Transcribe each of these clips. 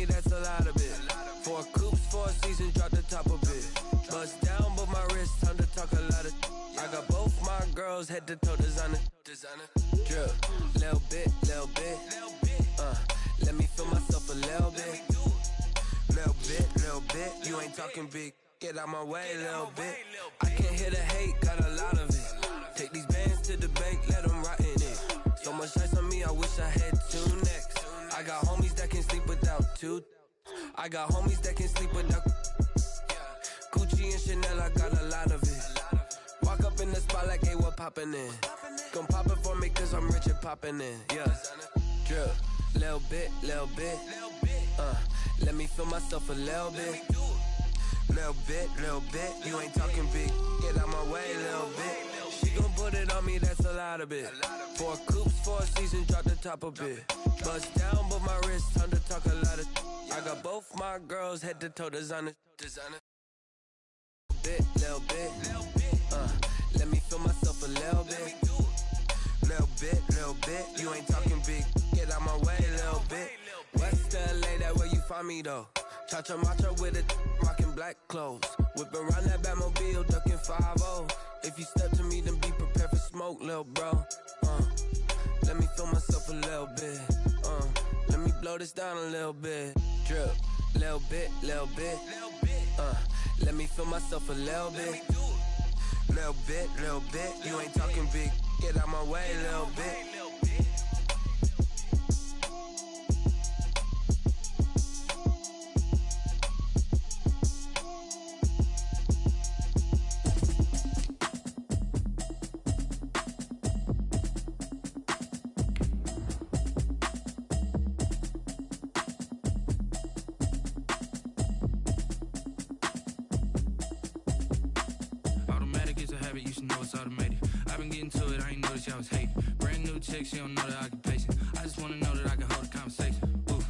me, that's a lot of it. 4 coops, 4 seasons, drop the top of it. Bust down, but my wrist, time to talk a lot of. I got both my girls, head to toe designer. Drip, little bit. Let me feel myself a little bit. Little bit. You ain't talking big. Get out my way, little bit. I can't hear the hate, got a lot of it. Take these bands to the bank, let them rot in it. So much ice on me, I wish I had 2 necks. I got homies that can sleep without 2. I got homies that can sleep without. Gucci and Chanel, I got a lot of it. Walk up in the spot like, hey, what poppin' in? Gon' pop it for me cause I'm rich and poppin' in. Yeah, drip, little bit. Let me feel myself a little bit. Little bit. You ain't talking big. Get out my way, little bit. She gon' put it on me, that's a lot of it. 4 coops, 4 seasons, drop the top a bit. Bust down, but my wrist, time to talk a lot of. I got both my girls, head to toe designer. Little bit. Let me feel myself a little bit. Little bit. You ain't talking big. Get out my way, little bit. West LA, that where you find me though. Cha-cha matcha with it, rockin' black clothes. Whip around that Batmobile, ducking 5-0. If you step to me, then be prepared for smoke, lil' bro. Let me feel myself a little bit. Let me blow this down a little bit. Drip, little bit. Let me feel myself a little bit. Little bit. You ain't talking big. Get out my way, little bit. I was hating. Brand new chick, she don't know the occupation. I just wanna know that I can hold a conversation. Oof,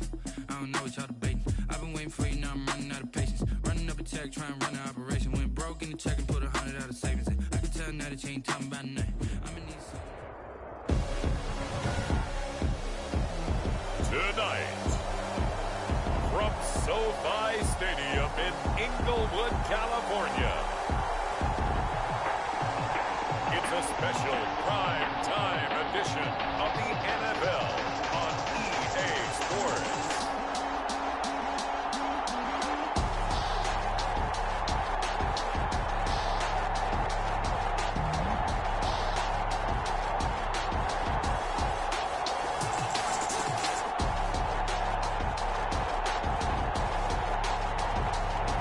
I don't know what y'all debating. I've been waiting for you, now I'm running out of patience. Running up a check, trying to run an operation. Went broke in the check and put 100 out of savings in. I can tell now that you ain't talking about nothing. I'm in these. Tonight, from SoFi Stadium in Inglewood, California, it's a special prime time edition of the NFL on EA Sports.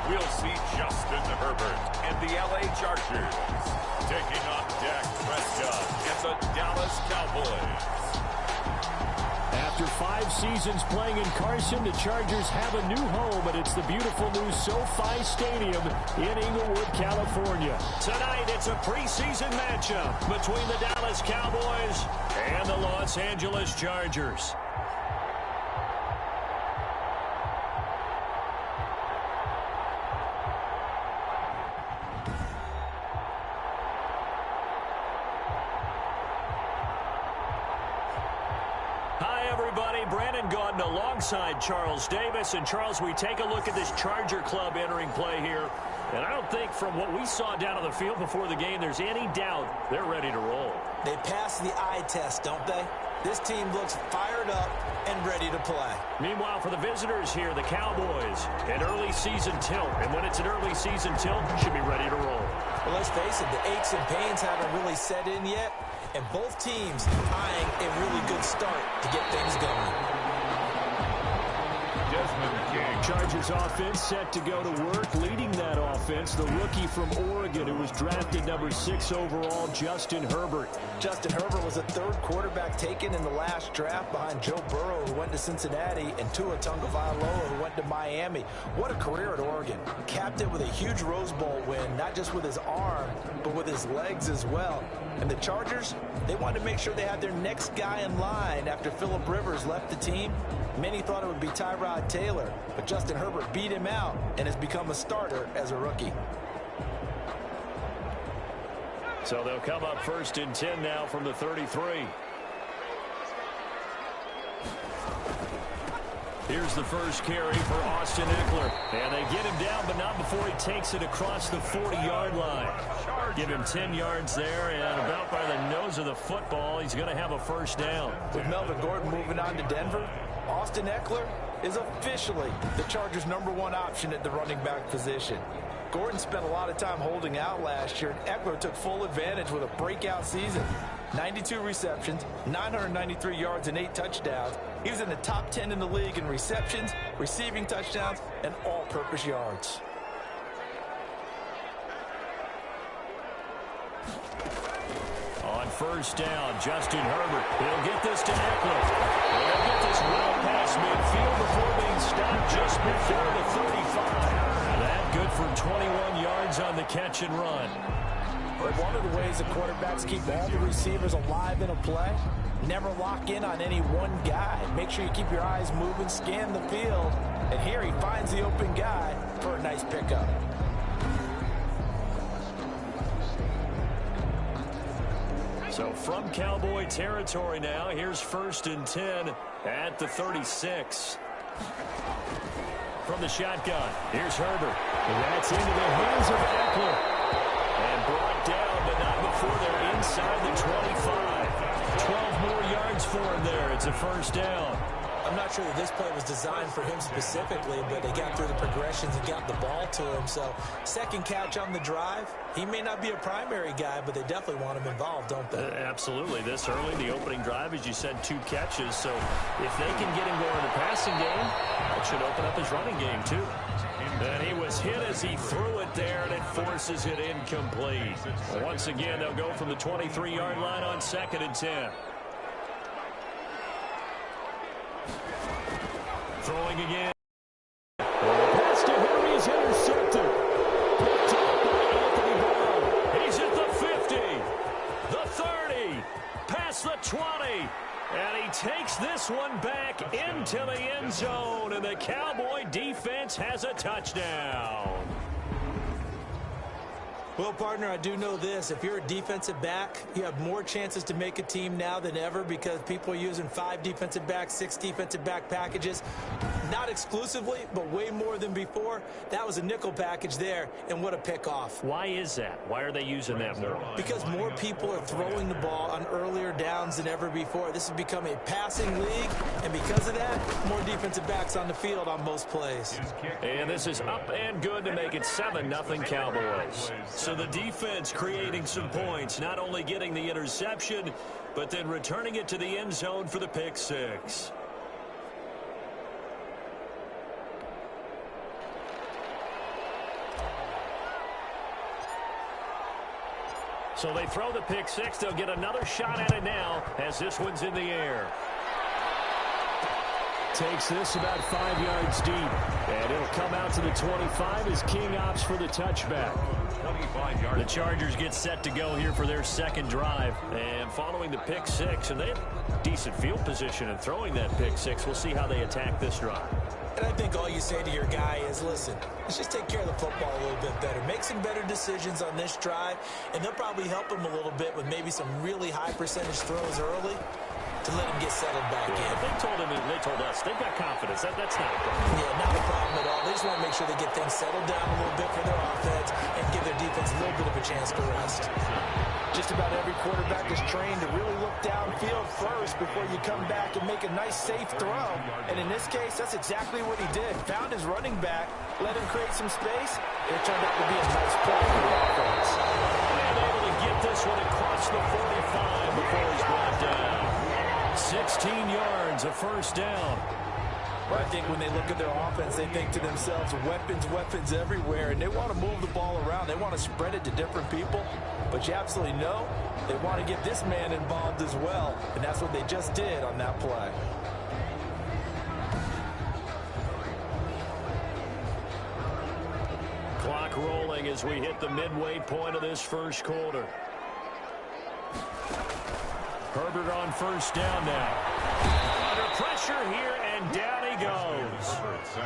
We'll see Justin Herbert and the LA Chargers taking on Dak Prescott and the Dallas Cowboys. After 5 seasons playing in Carson, the Chargers have a new home, and it's the beautiful new SoFi Stadium in Inglewood, California. Tonight, it's a preseason matchup between the Dallas Cowboys and the Los Angeles Chargers. Alongside Charles Davis. And Charles, we take a look at this Charger club entering play here. And I don't think from what we saw down on the field before the game, there's any doubt they're ready to roll. They passed the eye test, don't they? This team looks fired up and ready to play. Meanwhile, for the visitors here, the Cowboys, an early season tilt. And when it's an early season tilt, should be ready to roll. Well, let's face it, the aches and pains haven't really set in yet. And both teams eyeing a really good start to get things going. Chargers offense set to go to work. Leading that offense, the rookie from Oregon who was drafted number 6 overall, Justin Herbert. Justin Herbert was the 3rd quarterback taken in the last draft behind Joe Burrow, who went to Cincinnati, and Tua Tagovailoa, who went to Miami. What a career at Oregon. Capped it with a huge Rose Bowl win, not just with his arm, but with his legs as well. And the Chargers, they wanted to make sure they had their next guy in line after Phillip Rivers left the team. Many thought it would be Tyrod Taylor, but Justin Herbert beat him out and has become a starter as a rookie. So they'll come up 1st and 10 now from the 33. Here's the first carry for Austin Eckler. And they get him down, but not before he takes it across the 40-yard line. Give him 10 yards there, and about by the nose of the football, he's going to have a first down. With Melvin Gordon moving on to Denver, Austin Eckler is officially the Chargers' #1 option at the running back position. Gordon spent a lot of time holding out last year, and Eckler took full advantage with a breakout season. 92 receptions, 993 yards, and 8 touchdowns. He was in the top 10 in the league in receptions, receiving touchdowns, and all-purpose yards. On first down, Justin Herbert. He'll get this to Eckler. He'll get this well past midfield before being stopped just before the 35. That good for 21 yards on the catch and run. But one of the ways the quarterbacks keep all the receivers alive in a play, never lock in on any one guy. Make sure you keep your eyes moving, scan the field. And here he finds the open guy for a nice pickup. So from Cowboy territory now, here's 1st and 10 at the 36. From the shotgun, here's Herbert. And that's into the hands of Eckler. And brought down, but not before they're inside the 25. 12 more yards for him there. It's a first down. I'm not sure that this play was designed for him specifically, but they got through the progressions and got the ball to him. So second catch on the drive. He may not be a primary guy, but they definitely want him involved, don't they? Absolutely. This early, the opening drive, as you said, 2 catches. So if they can get him going in the passing game, that should open up his running game too. And he was hit as he threw it there, and it forces it incomplete. Once again, they'll go from the 23-yard line on 2nd and 10. Throwing again. Pass to him, he's intercepted. Picked up by Anthony Brown. He's at the 50, the 30, past the 20. And he takes this one back into the end zone, and the Cowboy defense has a touchdown. Well, partner, I do know this. If you're a defensive back, you have more chances to make a team now than ever because people are using 5 defensive backs, 6 defensive back packages. Not exclusively, but way more than before. That was a nickel package there, and what a pickoff. Why is that? Why are they using that more? Because more people are throwing the ball on earlier downs than ever before. This has become a passing league, and because of that, more defensive backs on the field on most plays. And this is up and good to make it 7-0 Cowboys. So the defense creating some points, not only getting the interception, but then returning it to the end zone for the pick 6. So they throw the pick 6. They'll get another shot at it now as this one's in the air. Takes this about 5 yards deep. And it'll come out to the 25 as King opts for the touchback. 25 yards. The Chargers get set to go here for their second drive. And following the pick 6, and they have decent field position in throwing that pick 6. We'll see how they attack this drive. And I think all you say to your guy is, listen, let's just take care of the football a little bit better. Make some better decisions on this drive, and they'll probably help him a little bit with maybe some really high percentage throws early to let him get settled back in. They told him, and they told us, they've got confidence. That's not a problem. Yeah, not a problem at all. They just want to make sure they get things settled down a little bit for their offense and give their defense a little bit of a chance to rest. Just about every quarterback is trained to really look downfield first before you come back and make a nice, safe throw. And in this case, that's exactly what he did. Found his running back, let him create some space, and it turned out to be a nice play for the offense. And able to get this one across the 45 before he's brought down. 16 yards, a first down. Well, I think when they look at their offense, they think to themselves, weapons, weapons everywhere, and they want to move the ball around. They want to spread it to different people, but you absolutely know they want to get this man involved as well, and that's what they just did on that play. Clock rolling as we hit the midway point of this first quarter. Herbert on first down now. Under pressure here, and down he goes.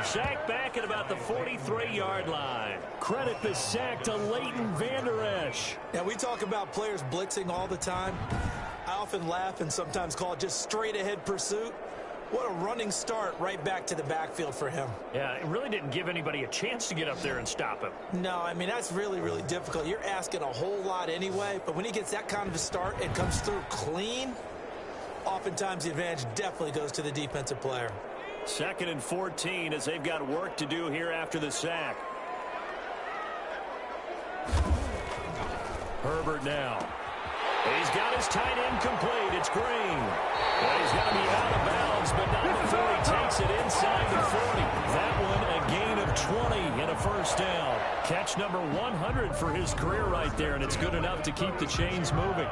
Sack back at about the 43-yard line. Credit the sack to Leighton Vander Esch. Now, we talk about players blitzing all the time. I often laugh and sometimes call it just straight-ahead pursuit. What a running start right back to the backfield for him. Yeah, it really didn't give anybody a chance to get up there and stop him. No, I mean, that's really, really difficult. You're asking a whole lot anyway, but when he gets that kind of a start and comes through clean, oftentimes the advantage definitely goes to the defensive player. 2nd and 14 as they've got work to do here after the sack. Herbert now. He's got his tight end complete. It's Green. Well, he's going to be out of bounds, but not before he takes it inside the 40. That one a gain of 20 and a first down. Catch number 100 for his career right there, and it's good enough to keep the chains moving.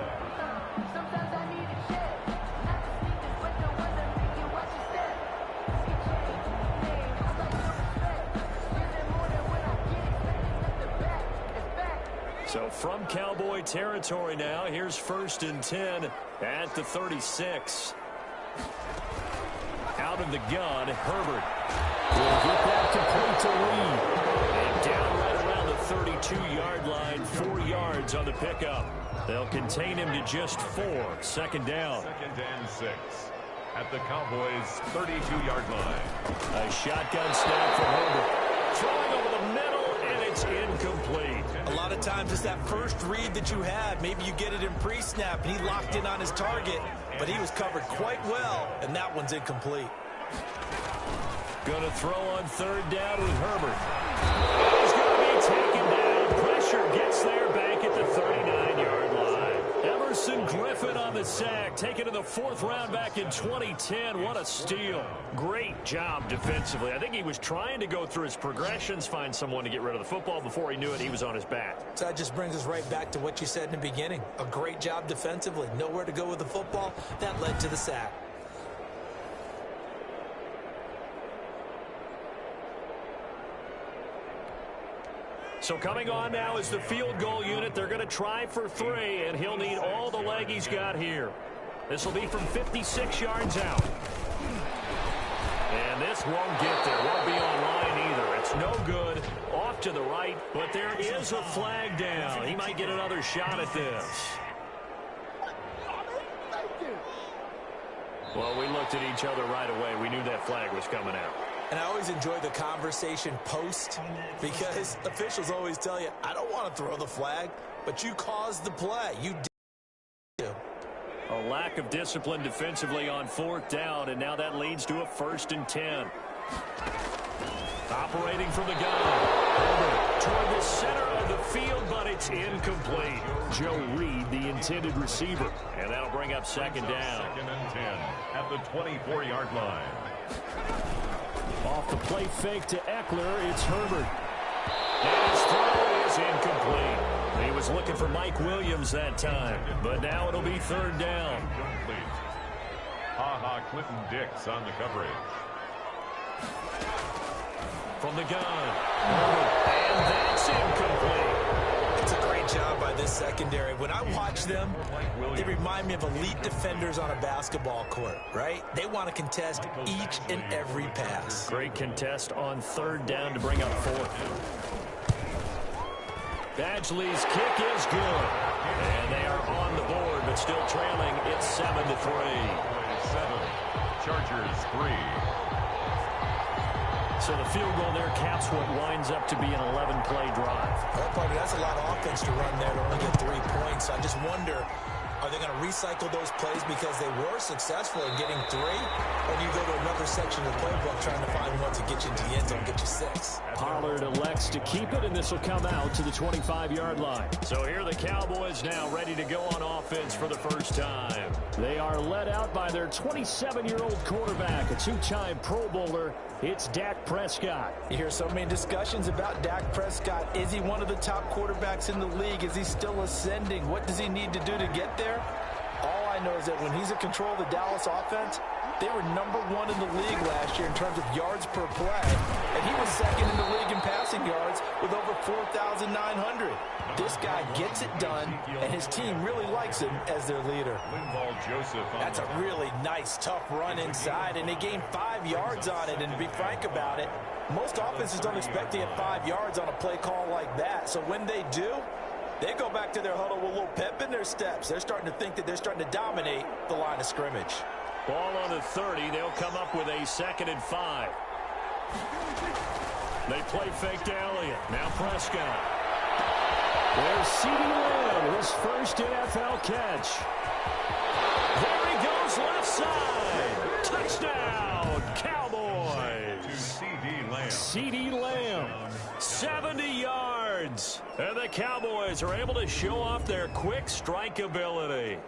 So from Cowboy territory now, here's 1st and 10 at the 36. Out of the gun, Herbert will get that complete to Lee. And down right around the 32-yard line, 4 yards on the pickup. They'll contain him to just 4. 2nd down. 2nd and 6 at the Cowboys' 32-yard line. A shotgun snap for Herbert. Throwing over the middle, and it's incomplete. A lot of times it's that first read that you have. Maybe you get it in pre-snap, and he locked in on his target, but he was covered quite well, and that one's incomplete. Going to throw on 3rd down with Herbert. He's going to be taken down. Pressure gets there back at the 39-yard line. Emerson Griffin on the sack, taken to the 4th round back in 2010. What a steal. Great job defensively. I think he was trying to go through his progressions, find someone to get rid of the football. Before he knew it, he was on his back. So that just brings us right back to what you said in the beginning. A great job defensively. Nowhere to go with the football. That led to the sack. So coming on now is the field goal unit. They're going to try for 3, and he'll need all the leg he's got here. This will be from 56 yards out. And this won't get there. Won't be on line either. It's no good. Off to the right, but there is a flag down. He might get another shot at this. Well, we looked at each other right away. We knew that flag was coming out. And I always enjoy the conversation post because officials always tell you, I don't want to throw the flag, but you caused the play. You did. A lack of discipline defensively on 4th down, and now that leads to a 1st and 10. Operating from the gun. Toward the center of the field, but it's incomplete. Joe Reed, the intended receiver. And that'll bring up 2nd down. 2nd and 10 at the 24-yard line. Off the play fake to Eckler, it's Herbert. And his throw is incomplete. He was looking for Mike Williams that time, but now it'll be 3rd down. Clinton Dix on the coverage. From the gun, and that's incomplete. It's a great job by this secondary. When I watch them, they remind me of elite defenders on a basketball court, right? They want to contest each and every pass. Great contest on 3rd down to bring up 4th. Badgley's kick is good. And they are on the board, but still trailing. It's 7-3. 7, Chargers 3. So the field goal there caps what winds up to be an 11-play drive. Well, partner, that's a lot of offense to run there to only get 3 points. I just wonder, are they going to recycle those plays because they were successful in getting 3? Or do you go to another section of the playbook trying to find one to get you into the end zone and get you 6? Pollard elects to keep it, and this will come out to the 25-yard line. So here are the Cowboys now ready to go on offense for the first time. They are led out by their 27-year-old quarterback, a 2-time Pro Bowler. It's Dak Prescott. You hear so many discussions about Dak Prescott. Is he one of the top quarterbacks in the league? Is he still ascending? What does he need to do to get there? All I know is that when he's in control of the Dallas offense, they were #1 in the league last year in terms of yards per play, and he was 2nd in the league in passing yards with over 4,900. This guy gets it done, and his team really likes him as their leader. That's a really nice, tough run inside, and they gained 5 yards on it, and to be frank about it, most offenses don't expect to get 5 yards on a play call like that, so when they do, they go back to their huddle with a little pep in their steps. They're starting to think that they're starting to dominate the line of scrimmage. Ball on the 30. They'll come up with a 2nd and 5. They play fake to Elliott. Now Prescott. There's CeeDee Lamb, his first NFL catch. There he goes, left side. Touchdown, Cowboys. CeeDee Lamb, 70 yards. And the Cowboys are able to show off their quick strike ability.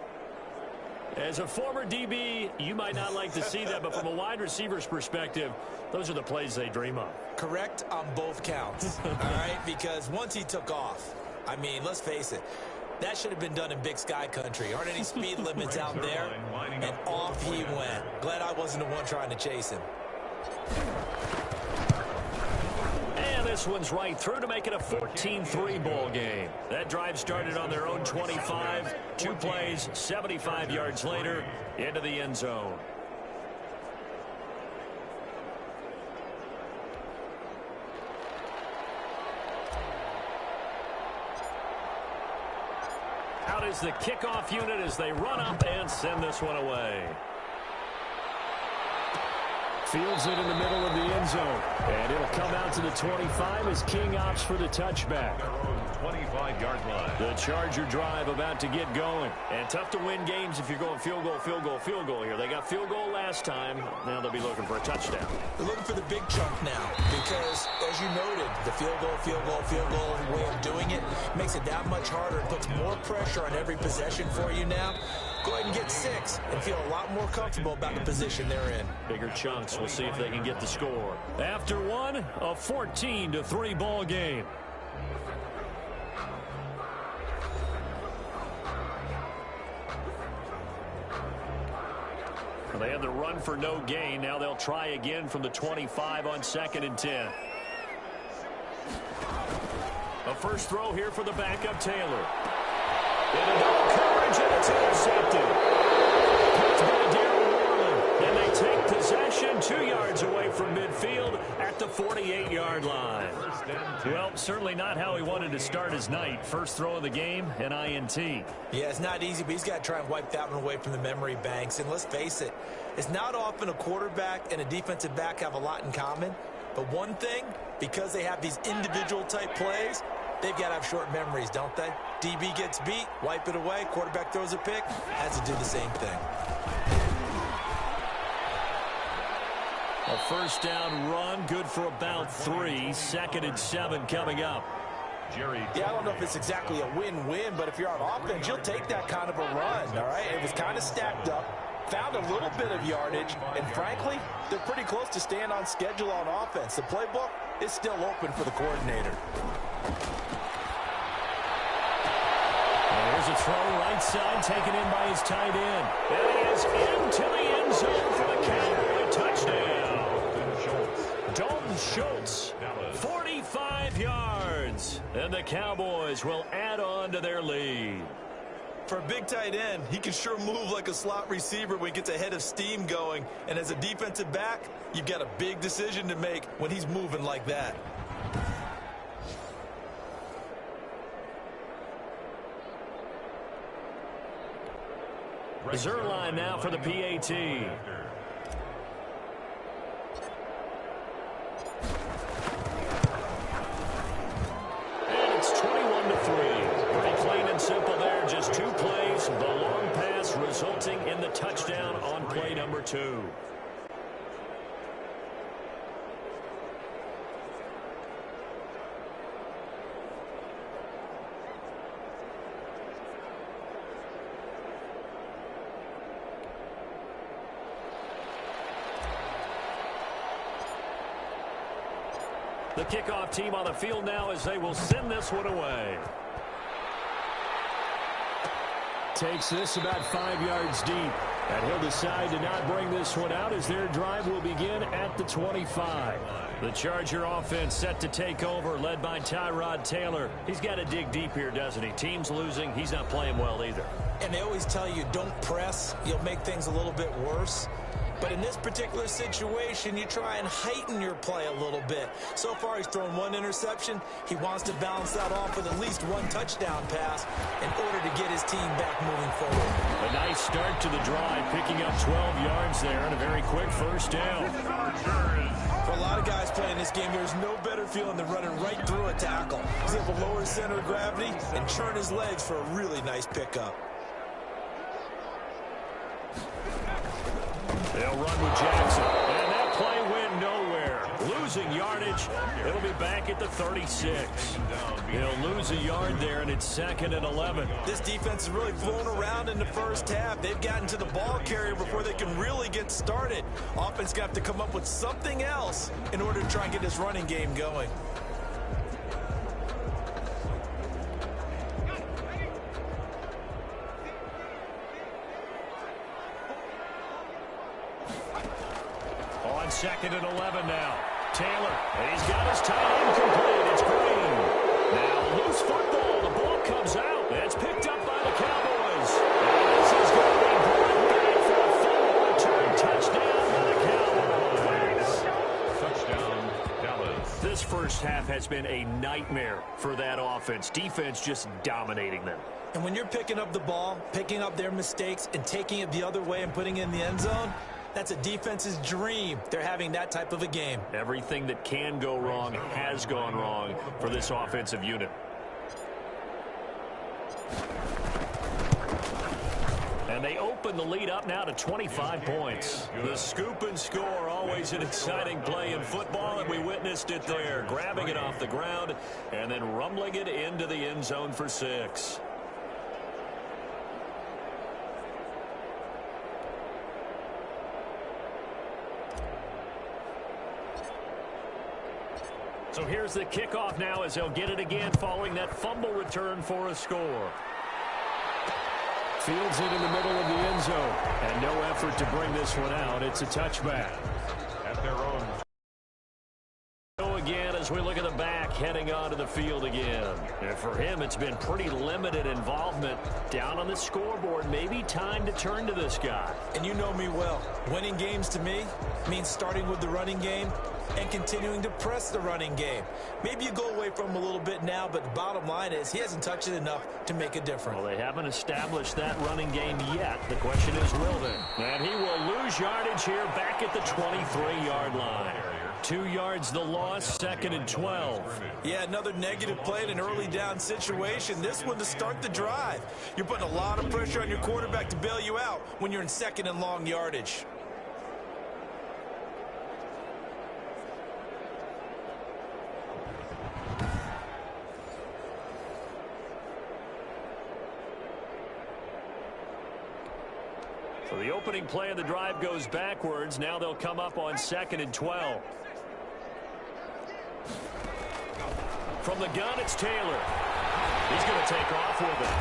As a former DB, you might not like to see that, but from a wide receiver's perspective, those are the plays they dream of. Correct on both counts, all right? Because once he took off, I mean, let's face it, that should have been done in Big Sky country. Aren't any speed limits out there? And off he went. Glad I wasn't the one trying to chase him. And this one's right through to make it a 14-3 ball game. That drive started on their own 25. 2 plays, 75 yards later, into the end zone. Out is the kickoff unit as they run up and send this one away. Fields it in the middle of the end zone. And it'll come out to the 25 as King opts for the touchback. 25-yard line. The Charger drive about to get going. And tough to win games if you're going field goal, field goal, field goal here. They got field goal last time. Now they'll be looking for a touchdown. They're looking for the big chunk now because, as you noted, the field goal, field goal, field goal way of doing it makes it that much harder and puts more pressure on every possession for you now. Go ahead and get 6 and feel a lot more comfortable about the position they're in. Bigger chunks. We'll see if they can get the score. After one, a 14-3 ball game. Well, they had the run for no gain. Now they'll try again from the 25 on 2nd and 10. A first throw here for the backup Taylor. Into double coverage, and it's intercepted. Picked by Darren Warland, and they take possession 2 yards away from midfield at the 48-yard line. Well, certainly not how he wanted to start his night. First throw of the game, an INT. Yeah, it's not easy, but he's got to try and wipe that one away from the memory banks. And let's face it, it's not often a quarterback and a defensive back have a lot in common. But one thing, because they have these individual type plays, they've got to have short memories, don't they? DB gets beat, wipe it away, quarterback throws a pick, has to do the same thing. A first down run, good for about 3. 2nd and 7 coming up. Yeah, I don't know if it's exactly a win-win, but if you're on offense, you'll take that kind of a run, all right? It was kind of stacked up, found a little bit of yardage, and frankly, they're pretty close to staying on schedule on offense. The playbook is still open for the coordinator. There's a throw right side taken in by his tight end. And he is into the end zone for the Cowboy touchdown. Dalton Schultz, 45 yards. And the Cowboys will add on to their lead. For a big tight end, he can sure move like a slot receiver when he gets a head of steam going. And as a defensive back, you've got a big decision to make when he's moving like that. Zerline now for the PAT. And it's 21-3. Pretty plain and simple there. Just 2 plays. The long pass resulting in the touchdown on play number 2. The kickoff team on the field now as they will send this one away. Takes this about 5 yards deep. And he'll decide to not bring this one out as their drive will begin at the 25. The Charger offense set to take over, led by Tyrod Taylor. He's got to dig deep here, doesn't he? Team's losing. He's not playing well either. And they always tell you, don't press. You'll make things a little bit worse. But in this particular situation, you try and heighten your play a little bit. So far, he's thrown one interception. He wants to balance that off with at least one touchdown pass in order to get his team back moving forward. A nice start to the drive, picking up 12 yards there and a very quick first down. For a lot of guys playing this game, there's no better feeling than running right through a tackle. He's able to lower his center of gravity and churn his legs for a really nice pickup. They'll run with Jackson, and that play went nowhere. Losing yardage, it'll be back at the 36. He'll lose a yard there, and it's 2nd and 11. This defense is really flown around in the first half. They've gotten to the ball carrier before they can really get started. Offense got to come up with something else in order to try and get this running game going. On 2nd and 11 now. Taylor, and he's got his tight end complete. It's Green. Now loose football. The ball comes out. It's picked up by the Cowboys. And this is going to be brought back for a fumble return touchdown by the Cowboys. Touchdown, Dallas. This first half has been a nightmare for that offense. Defense just dominating them. And when you're picking up the ball, picking up their mistakes, and taking it the other way and putting it in the end zone, that's a defense's dream. They're having that type of a game. Everything that can go wrong has gone wrong for this offensive unit. And they open the lead up now to 25 points. The scoop and score, always an exciting play in football, and we witnessed it there. Grabbing it off the ground and then rumbling it into the end zone for 6. So here's the kickoff now as they'll get it again following that fumble return for a score. Fields it in the middle of the end zone. And no effort to bring this one out. It's a touchback. At their own. So again, as we look at the back, heading onto the field again. And for him, it's been pretty limited involvement. Down on the scoreboard, maybe time to turn to this guy. And you know me well. Winning games to me means starting with the running game and continuing to press the running game. Maybe you go away from him a little bit now, but the bottom line is he hasn't touched it enough to make a difference. Well, they haven't established that running game yet. The question is, will they? And he will lose yardage here back at the 23-yard line. 2 yards the loss, 2nd and 12. Yeah, another negative play in an early down situation. This one to start the drive. You're putting a lot of pressure on your quarterback to bail you out when you're in 2nd and long yardage. So the opening play of the drive goes backwards. Now they'll come up on 2nd and 12. From the gun, it's Taylor. He's going to take off with it.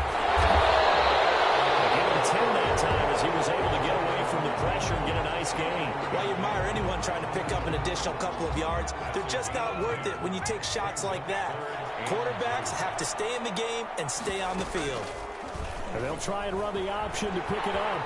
Give him 10 that time as he was able to get away from the pressure and get a nice gain. Well, you admire anyone trying to pick up an additional couple of yards. They're just not worth it when you take shots like that. Quarterbacks have to stay in the game and stay on the field. And they'll try and run the option to pick it up.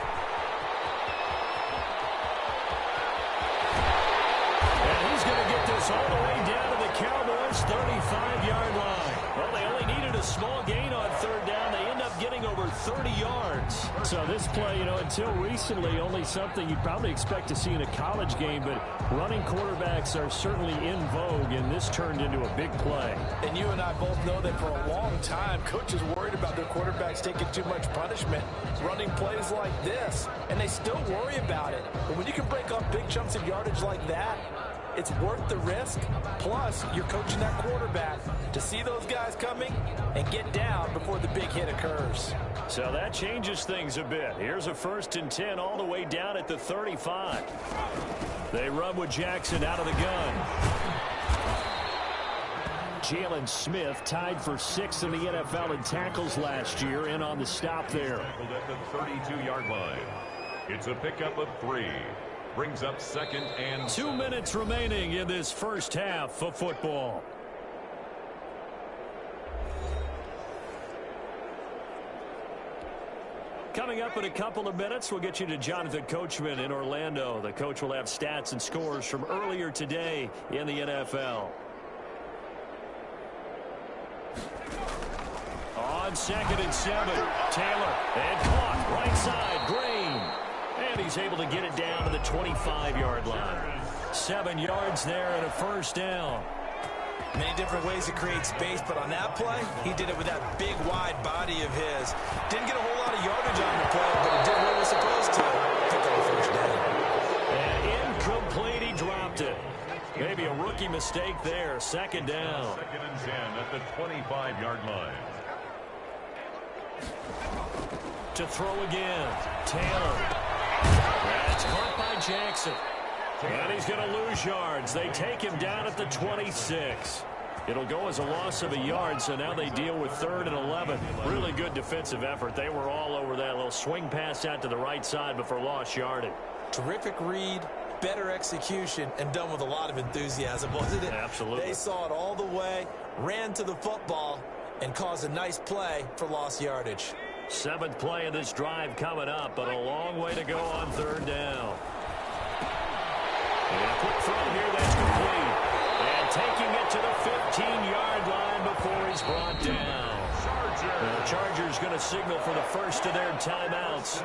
And he's going to get this all the way down to the Cowboys' 35-yard line. Well, they only needed a small gain on 3rd down. They end up getting over 30 yards. So this play, until recently, only something you'd probably expect to see in a college game, but running quarterbacks are certainly in vogue, and this turned into a big play. And you and I both know that for a long time, coaches worried about their quarterbacks taking too much punishment, running plays like this, and they still worry about it. But when you can break up big chunks of yardage like that, it's worth the risk. Plus, you're coaching that quarterback to see those guys coming and get down before the big hit occurs. So that changes things a bit. Here's a 1st and 10 all the way down at the 35. They run with Jackson out of the gun. Jalen Smith tied for 6th in the NFL in tackles last year, in on the stop there. At the 32-yard line. It's a pickup of 3. Brings up 2nd and 2 minutes remaining in this first half of football. Coming up in a couple of minutes, we'll get you to Jonathan Coachman in Orlando. The coach will have stats and scores from earlier today in the NFL. On 2nd and 7, Taylor, and caught right side, Green. And he's able to get it down to the 25-yard line. 7 yards there and a first down. Many different ways to create space, but on that play, he did it with that big, wide body of his. Didn't get a whole lot of yardage on the play, but it did what it was supposed to. Pick up a first down. And incomplete, he dropped it. Maybe a rookie mistake there. 2nd down. 2nd and 10 at the 25-yard line. To throw again. Taylor. That's caught by Jackson. And he's going to lose yards. They take him down at the 26. It'll go as a loss of a yard, so now they deal with 3rd and 11. Really good defensive effort. They were all over that little swing pass out to the right side before lost yardage. Terrific read, better execution, and done with a lot of enthusiasm, wasn't it? Absolutely. They saw it all the way, ran to the football, and caused a nice play for lost yardage. 7th play of this drive coming up, but a long way to go on 3rd down. And a quick throw here that's complete. And taking it to the 15-yard line before he's brought down. The Chargers going to signal for the first of their timeouts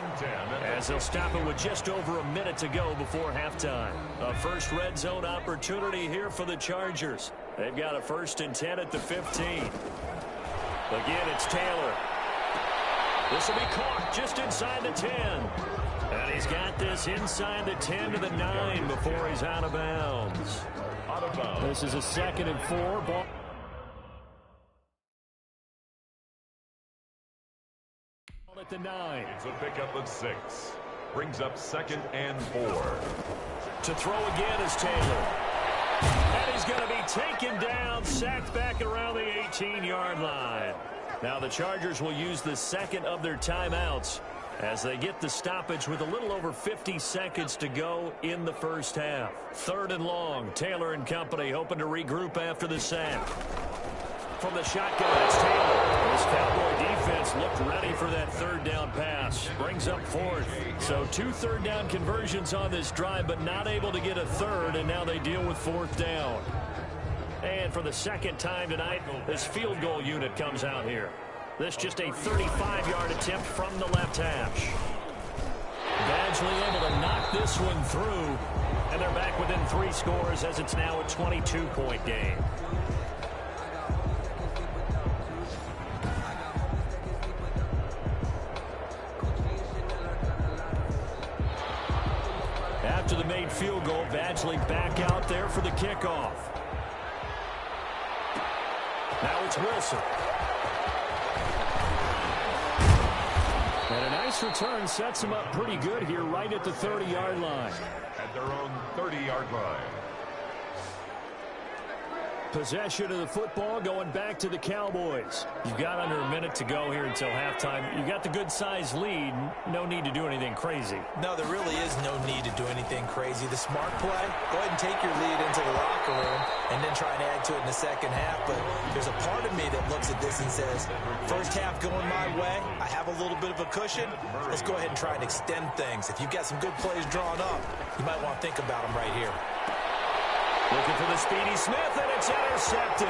as they'll stop it with just over a minute to go before halftime. A first red zone opportunity here for the Chargers. They've got a 1st and 10 at the 15. Again, it's Taylor. This will be caught just inside the 10. And he's got this inside the 10 to the 9 before he's out of bounds. This is a 2nd and 4 ball. At the 9. It's a pickup of 6. Brings up 2nd and 4. To throw again is Taylor. And he's going to be taken down, sacked back around the 18-yard line. Now the Chargers will use the 2nd of their timeouts as they get the stoppage with a little over 50 seconds to go in the first half. 3rd and long, Taylor and company hoping to regroup after the sack. From the shotgun, it's Taylor. This Cowboy defense looked ready for that 3rd down pass. Brings up 4th. So 2 3rd down conversions on this drive, but not able to get a 3rd, and now they deal with 4th down. And for the 2nd time tonight, this field goal unit comes out here. This just a 35-yard attempt from the left hash. Badgley able to knock this one through, and they're back within 3 scores as it's now a 22-point game. After the made field goal, Badgley back out there for the kickoff. Now it's Wilson. And a nice return sets him up pretty good here right at the 30-yard line. At their own 30-yard line. Possession of the football going back to the Cowboys. You've got under a minute to go here until halftime. You've got the good-sized lead. No need to do anything crazy. No, there really is no need to do anything crazy. The smart play, go ahead and take your lead into the locker room and then try and add to it in the second half. But there's a part of me that looks at this and says, first half going my way, I have a little bit of a cushion. Let's go ahead and try and extend things. If you've got some good plays drawn up, you might want to think about them right here. Looking for the speedy Smith, and it's intercepted.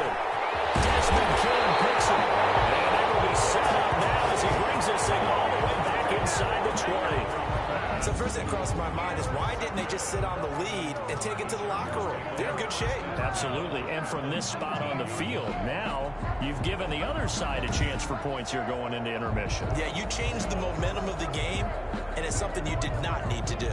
Desmond King picks him. And they will be set up now as he brings this thing all the way back inside the 20. So first thing that crossed my mind is why didn't they just sit on the lead and take it to the locker room? They're in good shape. Absolutely. And from this spot on the field, now you've given the other side a chance for points here going into intermission. Yeah, you changed the momentum of the game, and it's something you did not need to do.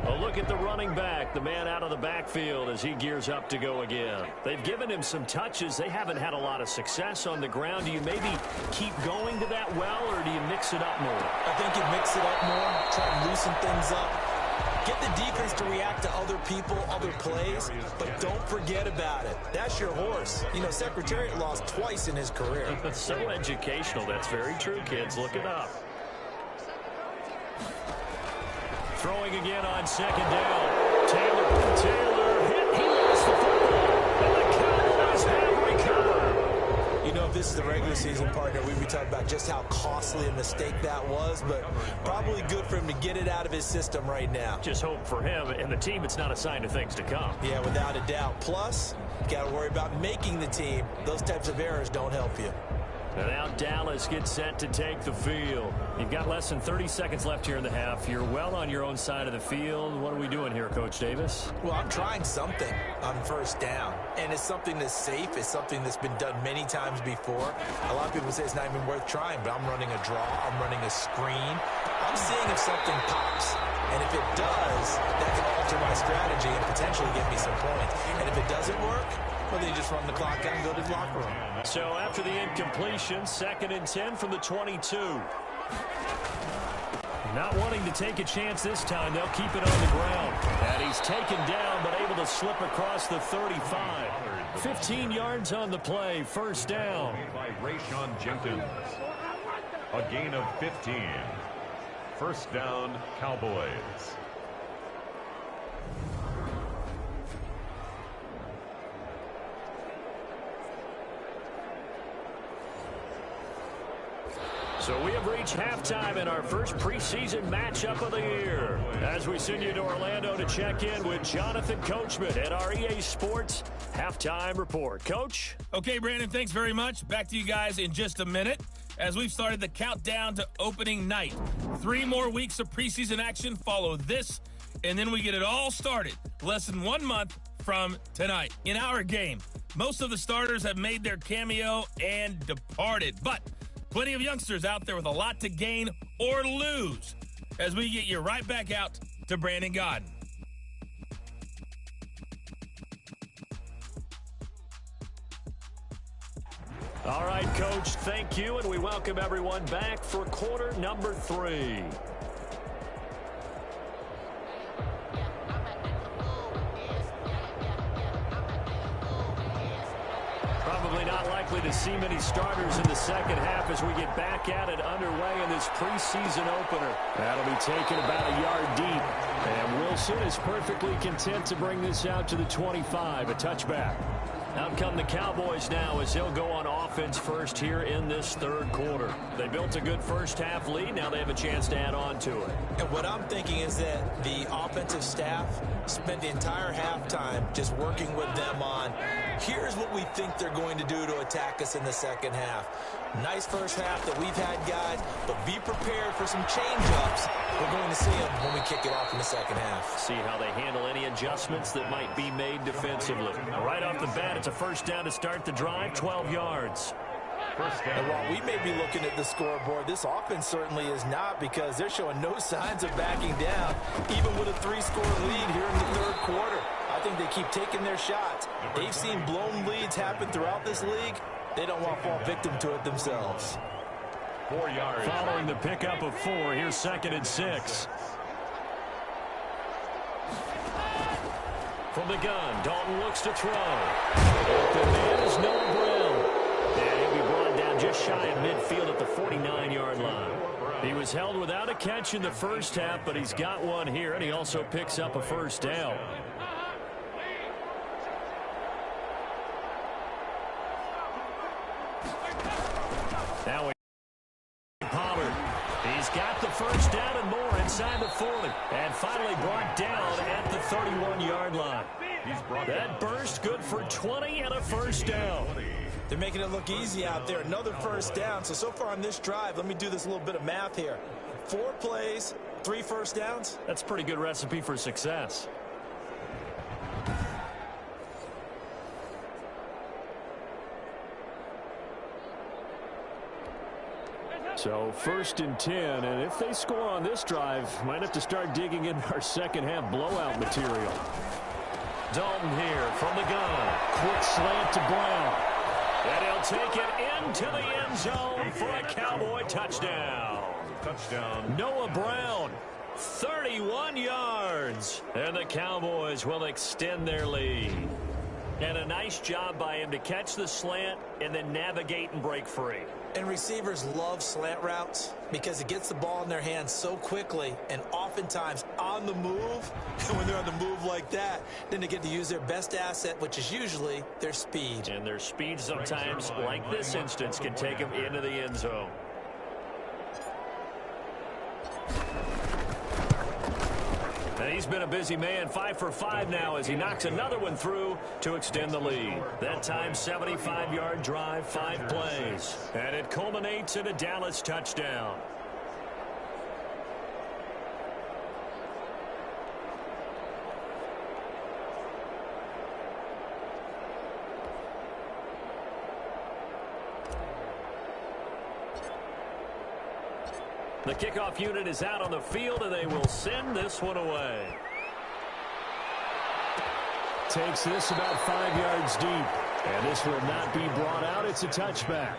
A look at the running back, the man out of the backfield as he gears up to go again. They've given him some touches. They haven't had a lot of success on the ground. Do you maybe keep going to that well, or do you mix it up more? I think you mix it up more, try and loosen things up. Get the defense to react to other people, other plays, but don't forget about it. That's your horse. You know, Secretariat lost twice in his career. So educational. That's very true, kids. Look it up. Throwing again on second down. Taylor hit. He lost the football. And the Cowboys have recovered. You know, if this is the regular season, partner, we'd be talking about just how costly a mistake that was, but probably good for him to get it out of his system right now. Just hope for him and the team it's not a sign of things to come. Yeah, without a doubt. Plus, you got to worry about making the team. Those types of errors don't help you. And now Dallas gets set to take the field. You've got less than 30 seconds left here in the half. You're well on your own side of the field. What are we doing here, Coach Davis? Well, I'm trying something on first down, and it's something that's safe. It's something that's been done many times before. A lot of people say it's not even worth trying, but I'm running a draw. I'm running a screen. I'm seeing if something pops. And if it does, that can alter my strategy and potentially get me some points. And if it doesn't work, well, then you just run the clock out and go to the locker room. So after the incompletion, 2nd and 10 from the 22. Not wanting to take a chance this time, they'll keep it on the ground. And he's taken down, but able to slip across the 35. 15 yards on the play, first down. By Rayshon Jenkins. A gain of 15. First down, Cowboys. So we have reached halftime in our first preseason matchup of the year. As we send you to Orlando to check in with Jonathan Coachman at our EA Sports Halftime Report. Coach? Okay, Brandon, thanks very much. Back to you guys in just a minute as we've started the countdown to opening night. 3 more weeks of preseason action follow this, and then we get it all started less than 1 month from tonight. In our game, most of the starters have made their cameo and departed, but plenty of youngsters out there with a lot to gain or lose as we get you right back out to Brandon Godden. All right, Coach, thank you, and we welcome everyone back for quarter number 3. Probably not likely to see many starters in the second half as we get back at it underway in this preseason opener. That'll be taken about a yard deep. And Wilson is perfectly content to bring this out to the 25, a touchback. Out come the Cowboys now as they'll go on offense first here in this third quarter. They built a good first half lead. Now they have a chance to add on to it. And what I'm thinking is that the offensive staff spent the entire halftime just working with them on, here's what we think they're going to do to attack us in the second half. Nice first half that we've had, guys, but be prepared for some change-ups. We're going to see them when we kick it off in the second half. See how they handle any adjustments that might be made defensively. Right off the bat, it's a first down to start the drive, 12 yards. And while we may be looking at the scoreboard, this offense certainly is not, because they're showing no signs of backing down, even with a 3-score lead here in the third quarter. I think they keep taking their shots. They've seen blown leads happen throughout this league. They don't want to fall victim to it themselves. 4 yards. Following the pickup of 4, here's 2nd and 6. From the gun, Dalton looks to throw. Open man is Noah Brown. And he'll be brought down just shy of midfield at the 49-yard line. He was held without a catch in the first half, but he's got one here, and he also picks up a first down. Now Pollard. He's got the first down and more inside the 40. And finally brought down at the 31-yard line. That burst good for 20 and a first down. They're making it look easy out there. Another first down. So far on this drive, let me do this little bit of math here. 4 plays, 3 first downs. That's a pretty good recipe for success. So 1st and 10, and if they score on this drive, might have to start digging in our second half blowout material. Dalton here from the gun. Quick slant to Brown. And he'll take it into the end zone for a Cowboy touchdown. Touchdown. Noah Brown, 31 yards. And the Cowboys will extend their lead. And a nice job by him to catch the slant and then navigate and break free. And receivers love slant routes because it gets the ball in their hands so quickly and oftentimes on the move. And when they're on the move like that, then they get to use their best asset, which is usually their speed. And their speed sometimes, like this instance, can take them into the end zone. And he's been a busy man, 5 for 5 now as he knocks another one through to extend the lead. That time, 75-yard drive, 5 plays. And it culminates in a Dallas touchdown. The kickoff unit is out on the field, and they will send this one away. Takes this about 5 yards deep, and this will not be brought out. It's a touchback.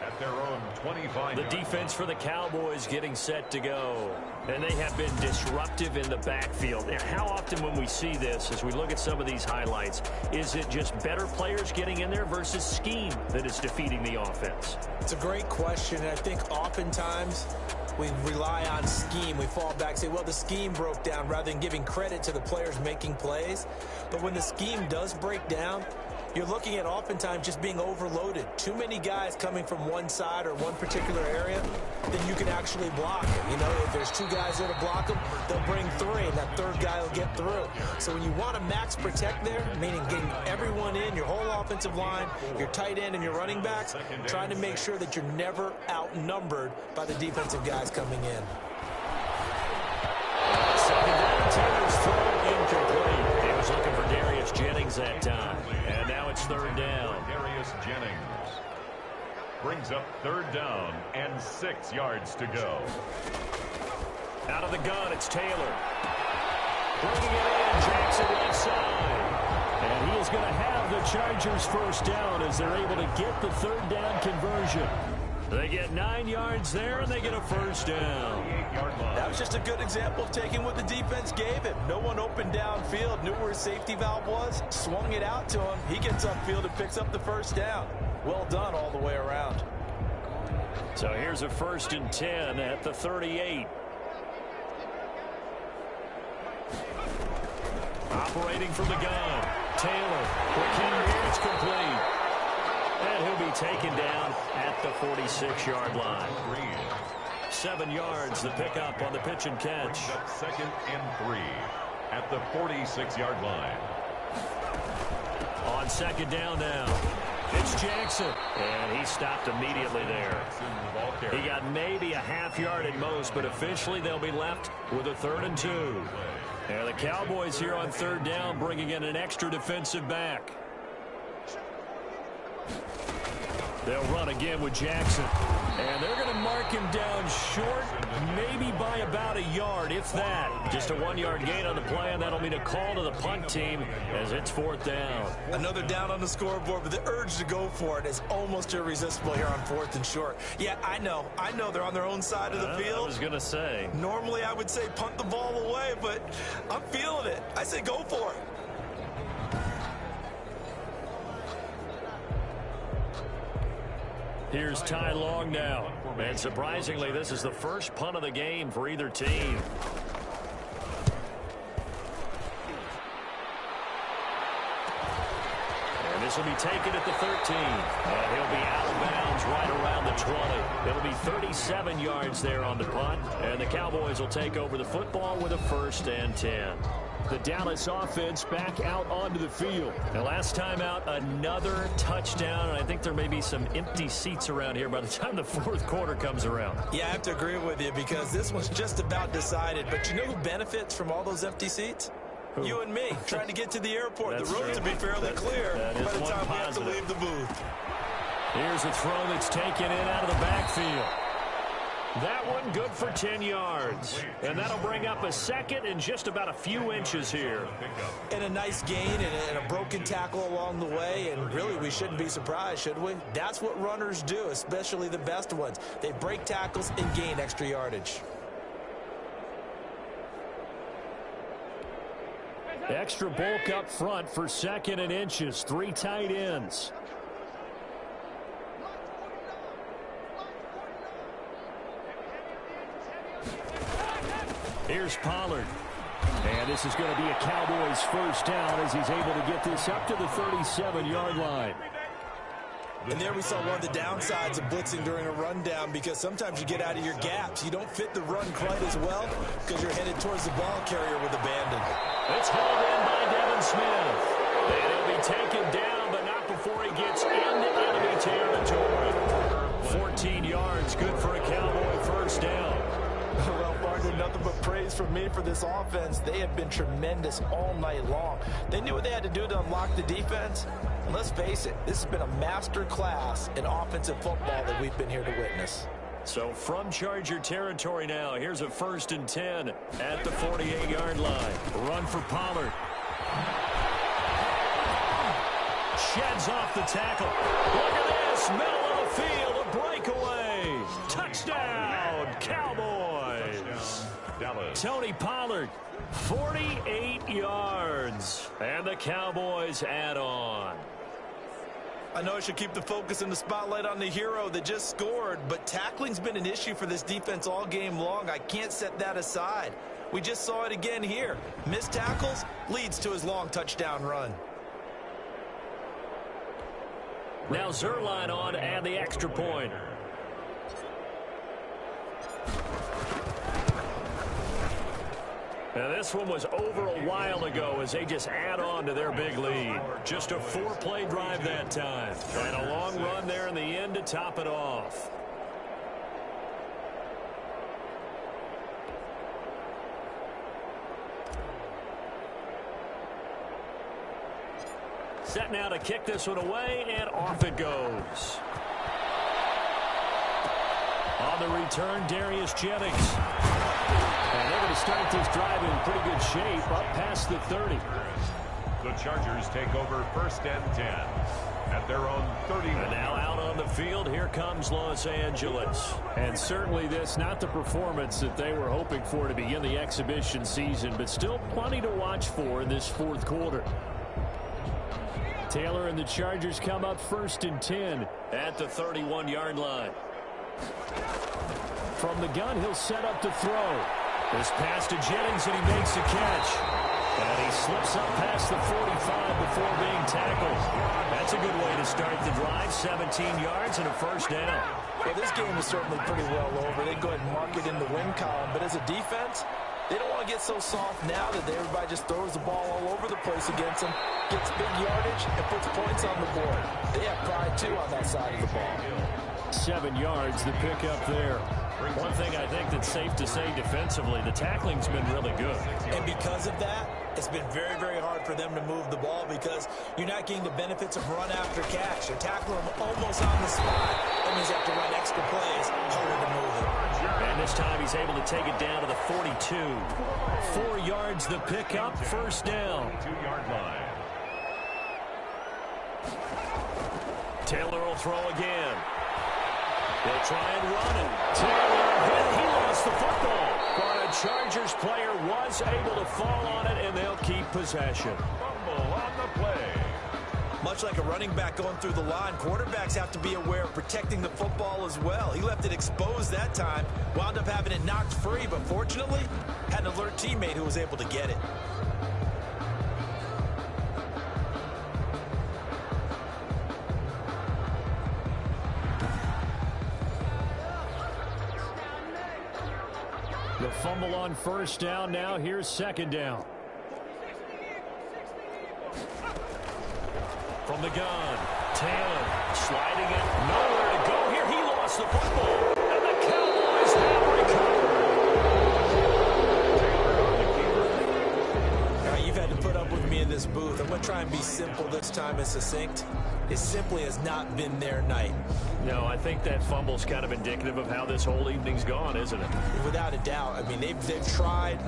At their own 25. The defense for the Cowboys getting set to go. And they have been disruptive in the backfield. Now, how often when we see this, as we look at some of these highlights, is it just better players getting in there versus scheme that is defeating the offense? It's a great question, and I think oftentimes we rely on scheme. We fall back and say, well, the scheme broke down rather than giving credit to the players making plays. But when the scheme does break down, you're looking at oftentimes just being overloaded. Too many guys coming from one side or one particular area, then you can actually block it. You know, if there's 2 guys there to block them, they'll bring 3, and that 3rd guy will get through. So when you want to max protect there, meaning getting everyone in, your whole offensive line, your tight end and your running backs, trying to make sure that you're never outnumbered by the defensive guys coming in. Second down, Taylor's throw incomplete. He was looking for Darius Jennings that time. And now it's 3rd down. Darius Jennings brings up 3rd down and 6 yards to go. Out of the gun, it's Taylor. Bringing it in, Jackson left side. And he is going to have the Chargers 1st down as they're able to get the 3rd down conversion. They get 9 yards there, and they get a 1st down. That was just a good example of taking what the defense gave him. No one opened downfield, knew where his safety valve was, swung it out to him. He gets upfield and picks up the 1st down. Well done all the way around. So here's a 1st and 10 at the 38. Operating from the gun. Taylor. It's complete. And he'll be taken down at the 46-yard line. 7 yards, the pickup on the pitch and catch. 2nd and 3 at the 46-yard line. On 2nd down now, it's Jackson. And he stopped immediately there. He got maybe a half yard at most, but officially they'll be left with a 3rd and 2. And the Cowboys here on 3rd down bringing in an extra defensive back. They'll run again with Jackson. And they're going to mark him down short, maybe by about a yard, if that. Just a 1-yard gain on the play, and that'll mean a call to the punt team as it's 4th down. Another down on the scoreboard, but the urge to go for it is almost irresistible here on 4th and short. Yeah, I know they're on their own side of the field. I was going to say. Normally I would say punt the ball away, but I'm feeling it. I say go for it. Here's Ty Long now. And surprisingly, this is the first punt of the game for either team. And this will be taken at the 13. And he'll be out of bounds right around the 20. It'll be 37 yards there on the punt. And the Cowboys will take over the football with a 1st and 10. The Dallas offense back out onto the field. The last time out, another touchdown, and I think there may be some empty seats around here by the time the 4th quarter comes around. Yeah, I have to agree with you because this one's just about decided. But you know who benefits from all those empty seats? Who? You and me, trying to get to the airport. The roads will be fairly clear by the time we have to leave the booth. Here's a throw that's taken in out of the backfield. That one good for 10 yards. And that'll bring up a 2nd and just about a few inches here. And a nice gain and a broken tackle along the way. And really, we shouldn't be surprised, should we? That's what runners do, especially the best ones. They break tackles and gain extra yardage. Extra bulk up front for 2nd and inches. 3 tight ends. Here's Pollard. And this is going to be a Cowboys first down as he's able to get this up to the 37-yard line. And there we saw one of the downsides of blitzing during a rundown, because sometimes you get out of your gaps. You don't fit the run quite as well because you're headed towards the ball carrier with abandon. It's hauled in by Devin Smith. And he'll be taken down, but not before he gets into enemy territory. 14 yards, good for a Cowboy first down. Well, partner, nothing but praise from me for this offense. They have been tremendous all night long. They knew what they had to do to unlock the defense. And let's face it, this has been a master class in offensive football that we've been here to witness. So from Charger territory now, here's a 1st and 10 at the 48-yard line. Run for Pollard. Sheds off the tackle. Look at this, middle of the field, a breakaway. Touchdown, Cowboys. Tony Pollard, 48 yards. And the Cowboys add on. I know I should keep the focus and the spotlight on the hero that just scored, but tackling's been an issue for this defense all game long. I can't set that aside. We just saw it again here. Missed tackles leads to his long touchdown run. Now Zerline on and the extra point. Now this one was over a while ago as they just add on to their big lead. Just a 4-play drive that time. And a long run there in the end to top it off. Set now to kick this one away, and off it goes. On the return, Darius Jennings. And they're going to start this drive in pretty good shape, up past the 30. The Chargers take over 1st and 10 at their own 30. And now out on the field, here comes Los Angeles. And certainly this, not the performance that they were hoping for to begin the exhibition season, but still plenty to watch for in this 4th quarter. Taylor and the Chargers come up 1st and 10 at the 31-yard line. From the gun, he'll set up to throw. This pass to Jennings, and he makes the catch. And he slips up past the 45 before being tackled. That's a good way to start the drive. 17 yards and a first down. Well, this game is certainly pretty well over. They go ahead and mark it in the win column. But as a defense, they don't want to get so soft now that everybody just throws the ball all over the place against them, gets big yardage, and puts points on the board. They have pride, too, on that side of the ball. 7 yards, the pickup there. One thing I think that's safe to say defensively, the tackling's been really good. And because of that, it's been very, very hard for them to move the ball because you're not getting the benefits of run after catch. You're tackling them almost on the spot. That means you have to run extra plays, harder to move it. And this time he's able to take it down to the 42. 4 yards, the pickup, first down. 2-yard line. Taylor will throw again. They'll try and run it. Taylor, he lost the football. But a Chargers player was able to fall on it, and they'll keep possession. Fumble on the play. Much like a running back going through the line, quarterbacks have to be aware of protecting the football as well. He left it exposed that time, wound up having it knocked free, but fortunately, had an alert teammate who was able to get it. The fumble on first down. Now here's second down. From the gun, Taylor sliding it. Nowhere to go here. He lost the football. And the Cowboys have recovered. Now, you've had to put up with me in this booth. I'm going to try and be simple this time and succinct. It simply has not been their night. No, I think that fumble's kind of indicative of how this whole evening's gone, isn't it? Without a doubt. I mean, they've tried,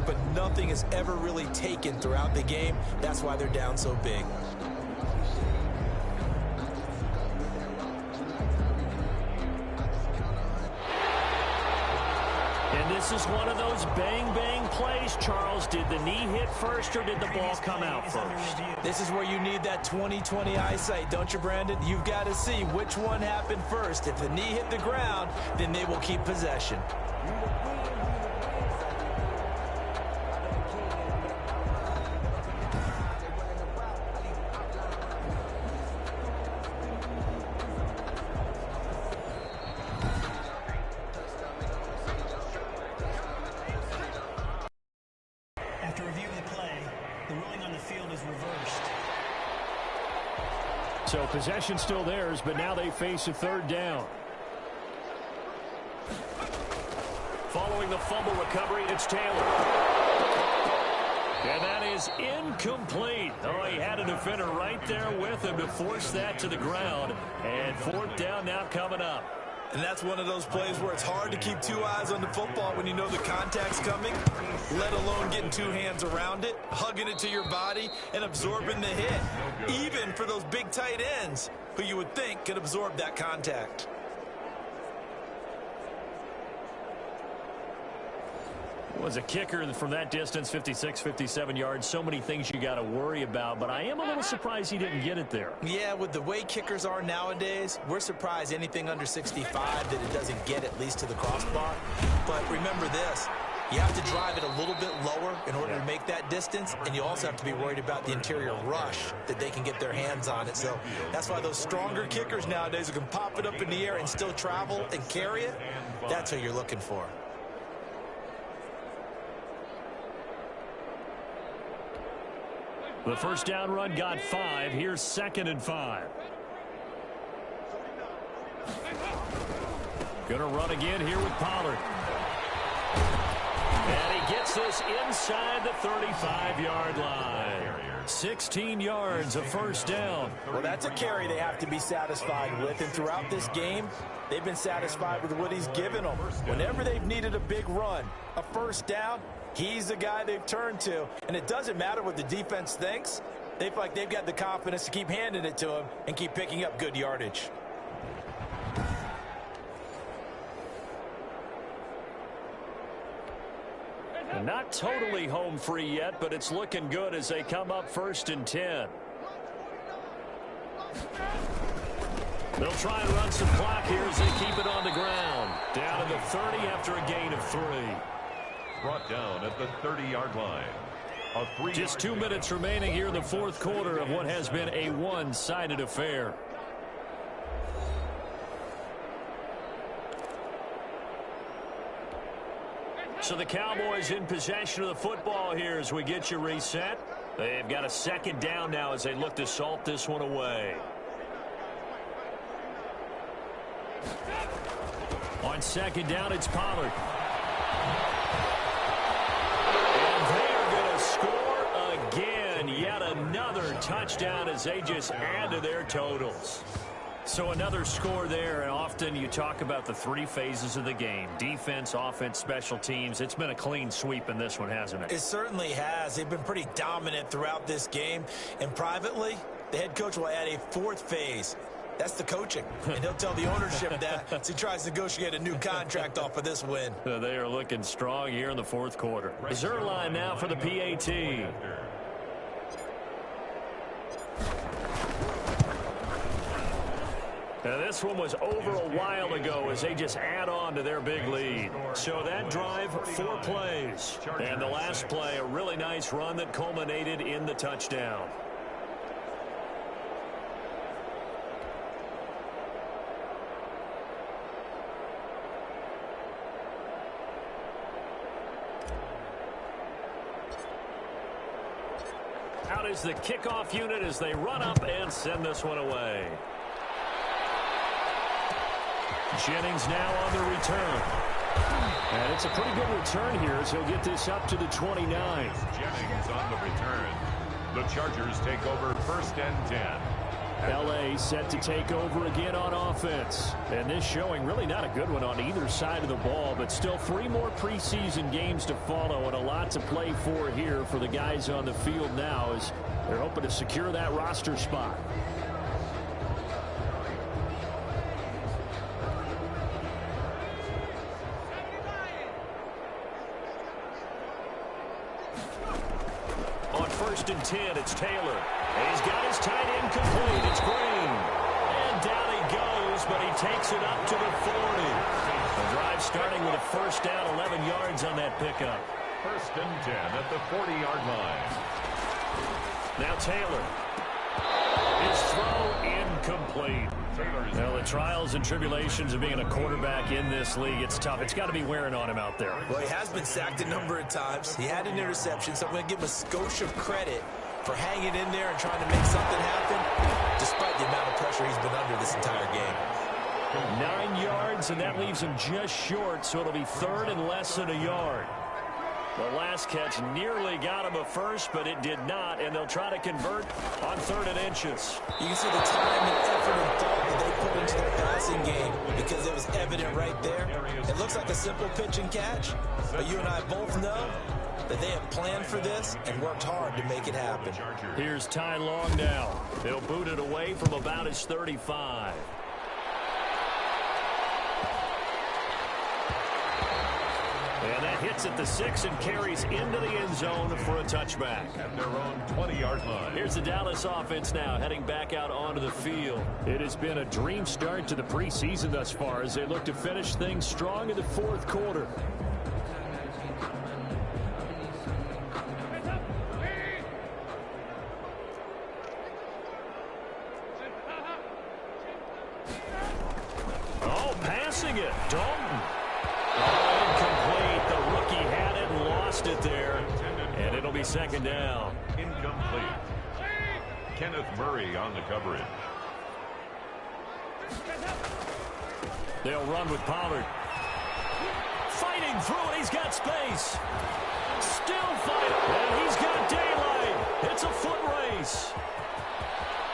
but nothing has ever really taken throughout the game. That's why they're down so big. And this This is one of those bang-bang plays, Charles. Did the knee hit first or did the ball come out first? This is where you need that 20/20 eyesight, don't you, Brandon? You've got to see which one happened first. If the knee hit the ground, then they will keep possession. After reviewing the play, the ruling on the field is reversed. So possession still theirs, but now they face a third down. Following the fumble recovery, it's Taylor. And that is incomplete. Oh, he had a defender right there with him to force that to the ground. And fourth down now coming up. And that's one of those plays where it's hard to keep two eyes on the football when you know the contact's coming, let alone getting two hands around it, hugging it to your body, and absorbing the hit, even for those big tight ends who you would think could absorb that contact. Was a kicker from that distance, 56, 57 yards. So many things you got to worry about, but I am a little surprised he didn't get it there. Yeah, with the way kickers are nowadays, we're surprised anything under 65 that it doesn't get at least to the crossbar. But remember this, you have to drive it a little bit lower in order to make that distance, and you also have to be worried about the interior rush that they can get their hands on it. So that's why those stronger kickers nowadays who can pop it up in the air and still travel and carry it, that's who you're looking for. The first down run got 5. Here's 2nd and 5. Going to run again here with Pollard. And he gets this inside the 35-yard line. 16 yards, a first down. Well, that's a carry they have to be satisfied with. And throughout this game, they've been satisfied with what he's given them. Whenever they've needed a big run, a first down, he's the guy they've turned to. And it doesn't matter what the defense thinks. They feel like they've got the confidence to keep handing it to him and keep picking up good yardage. Not totally home free yet, but it's looking good as they come up 1st and 10. They'll try and run some clock here as they keep it on the ground. Down to the 30 after a gain of 3. Brought down at the 30-yard line. Just 2 minutes remaining here in the fourth quarter of what has been a one-sided affair. So the Cowboys in possession of the football here as we get you reset. They've got a 2nd down now as they look to salt this one away. On 2nd down, it's Pollard. And they are going to score again. Yet another touchdown as they just add to their totals. So another score there, and often you talk about the 3 phases of the game. Defense, offense, special teams. It's been a clean sweep in this one, hasn't it? It certainly has. They've been pretty dominant throughout this game. And privately, the head coach will add a 4th phase. That's the coaching. And he'll tell the ownership that as he tries to negotiate a new contract off of this win. They are looking strong here in the fourth quarter. Zerline now for the PAT. Now this one was over a while ago as they just add on to their big lead. So that drive, 4 plays. And the last play, a really nice run that culminated in the touchdown. Out is the kickoff unit as they run up and send this one away. Jennings now on the return. And it's a pretty good return here as he'll get this up to the 29. Jennings on the return. The Chargers take over 1st and 10. L.A. set to take over again on offense. And this showing really not a good one on either side of the ball, but still 3 more preseason games to follow and a lot to play for here for the guys on the field now as they're hoping to secure that roster spot. 1st and 10. It's Taylor. He's got his tight end complete. It's Green. And down he goes, but he takes it up to the 40. The drive starting with a first down, 11 yards on that pickup. 1st and 10 at the 40-yard line. Now Taylor. His throw incomplete. Well, the trials and tribulations of being a quarterback in this league, it's tough. It's got to be wearing on him out there. Well, he has been sacked a number of times. He had an interception, so I'm going to give him a skosh of credit for hanging in there and trying to make something happen, despite the amount of pressure he's been under this entire game. 9 yards, and that leaves him just short, so it'll be 3rd and less than a yard. The last catch nearly got him a first, but it did not, and they'll try to convert on 3rd and inches. You can see the time and effort and thought that they put into their passing game because it was evident right there. It looks like a simple pitch and catch, but you and I both know that they have planned for this and worked hard to make it happen. Here's Ty Long now. They'll boot it away from about his 35. And that hits at the 6 and carries into the end zone for a touchback. At their own 20-yard line. Here's the Dallas offense now, heading back out onto the field. It has been a dream start to the preseason thus far as they look to finish things strong in the 4th quarter. Oh, passing it. Dalton. Incomplete. The rookie had it and lost it there. And it'll be 2nd down. Incomplete. Kenneth Murray on the coverage. They'll run with Pollard. Fighting through it. He's got space. Still fighting. And he's got daylight. It's a foot race.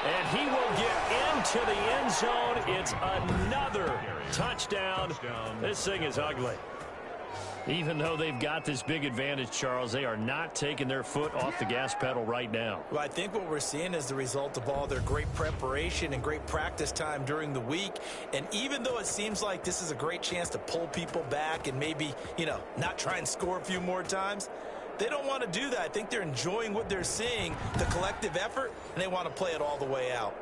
And he will get into the end zone. It's another touchdown. This thing is ugly. Even though they've got this big advantage, Charles, they are not taking their foot off the gas pedal right now. Well, I think what we're seeing is the result of all their great preparation and great practice time during the week. And even though it seems like this is a great chance to pull people back and maybe, not try and score a few more times, they don't want to do that. I think they're enjoying what they're seeing, the collective effort, and they want to play it all the way out.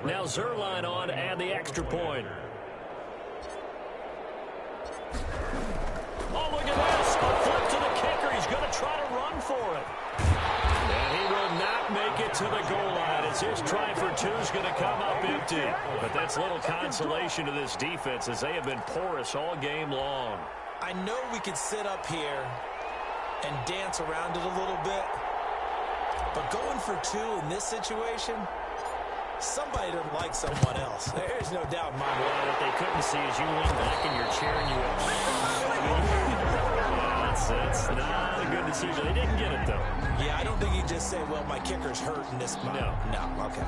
Now Zerline on to add the extra point. Oh, look at this. A flip to the kicker. He's going to try to run for it. And he will not make it to the goal line as his try for 2 is going to come up empty. But that's little consolation to this defense as they have been porous all game long. I know we could sit up here and dance around it a little bit, but going for 2 in this situation, somebody doesn't like someone else. There's no doubt in my mind. Well, what they couldn't see is you lean back in your chair and you went, that's not a good decision. They didn't get it, though. Yeah, I don't think you just say, well, my kicker's hurt in this spot. No, okay.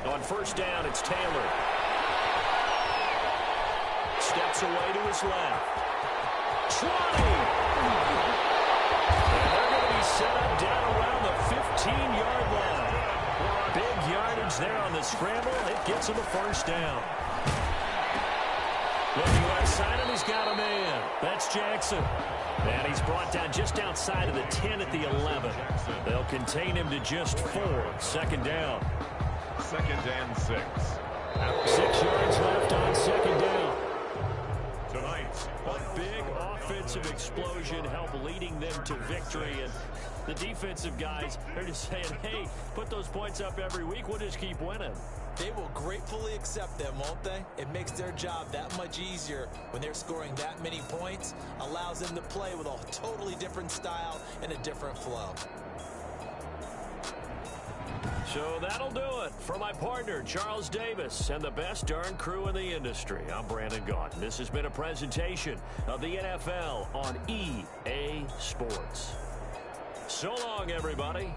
On 1st down, it's Taylor. Steps away to his left. 20! And they're going to be set up down around the 15-yard line. Big yardage there on the scramble. It gets him a 1st down. Looking left side, and he's got a man. That's Jackson. And he's brought down just outside of the 10 at the 11. They'll contain him to just 4. 2nd down. 2nd and 6. 6 yards left on 2nd down. Tonight, A big offensive explosion helped leading them to victory. And the defensive guys are just saying, hey, put those points up every week. We'll just keep winning. They will gratefully accept them, won't they? It makes their job that much easier when they're scoring that many points. Allows them to play with a totally different style and a different flow. So that'll do it for my partner, Charles Davis, and the best darn crew in the industry. I'm Brandon Gaughan. This has been a presentation of the NFL on EA Sports. So long, everybody.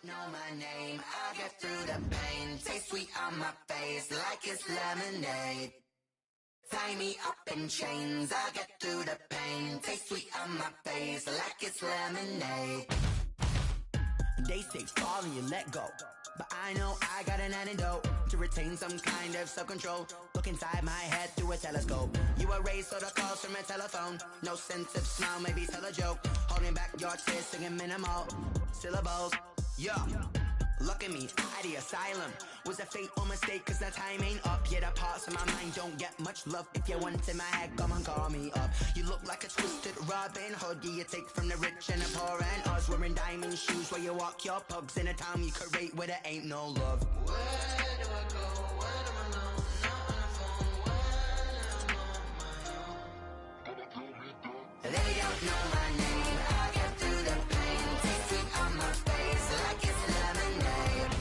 know my name, I'll get through the pain. Taste sweet on my face like it's lemonade. Tie me up in chains, I'll get through the pain. Taste sweet on my face like it's lemonade. They say fall and you let go, but I know I got an antidote to retain some kind of self-control. Look inside my head through a telescope. You erase all the calls from a telephone. No sense of smile, maybe tell a joke. Holding back your tears, singing minimal syllables. Yo, look at me, at the asylum. Was a fate or mistake, cause the time ain't up. Yeah, the parts of my mind don't get much love. If you want in my head, come and call me up. You look like a twisted Robin Hood. Yeah, you take from the rich and the poor and us. Wearing diamond shoes where you walk your pugs in a town you create where there ain't no love. Where do I go when I'm alone? Not on the phone when I'm on my own. They don't know my name, I'll get through the pain. Taste sweet on my face like it's lemonade.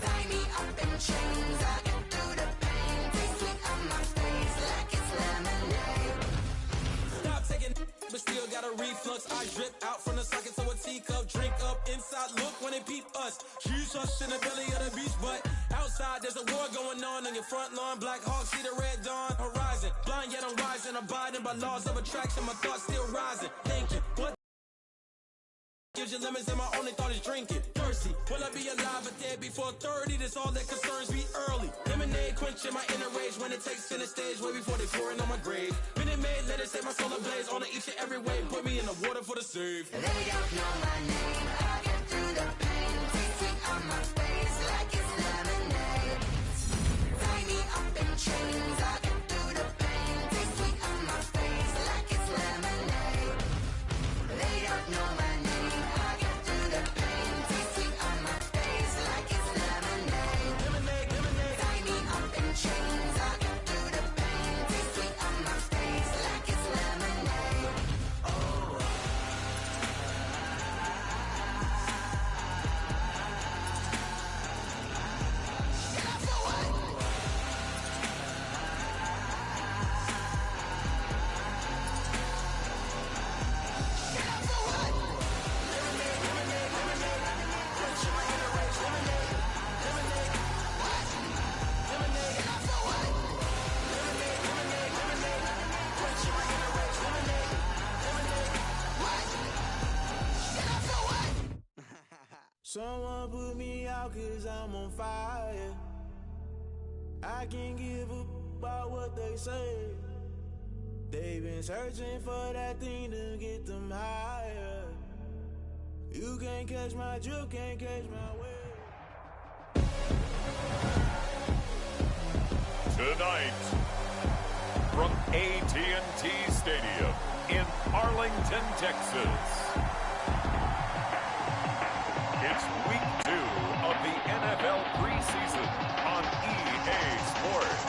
Tie me up in chains, I'll get through the pain. Taste sweet on my face like it's lemonade. Stop taking, but still got a reflux. I drip out from the socket to a teacup. Drink up inside, look when they peep us. She's us in the belly of the beach, but outside there's a war going on your front lawn. Black Hawk, see the red dawn horizon. Blind yet I'm rising, abiding by laws of attraction. My thoughts still rising, thinking what gives you lemons and my only thought is drinking. Thirsty, will I be alive or dead before 30? That's all that concerns me early. Lemonade quenching my inner rage when it takes center stage way before they pour it on my grave. Minute Maid, let it set my soul ablaze on each and every way. Put me in the water for the save. They don't know my name, I'll get through the pain. Taste sweet on my face like it's lemonade. Tie me up in chains, I'll get through the pain. Taste sweet on my face like it's lemonade. They don't know my name, I'll get through the pain. Taste sweet on my face like it's lemonade. Tie me up in chains, I'll get through the pain. Taste sweet on my face like it's lemonade. Someone put me out cause I'm on fire. I can't give a about what they say. They've been searching for that thing to get them higher. You can't catch my drift, can't catch my wave. Tonight, from AT&T Stadium in Arlington, Texas. It's week 2 of the NFL preseason on EA Sports.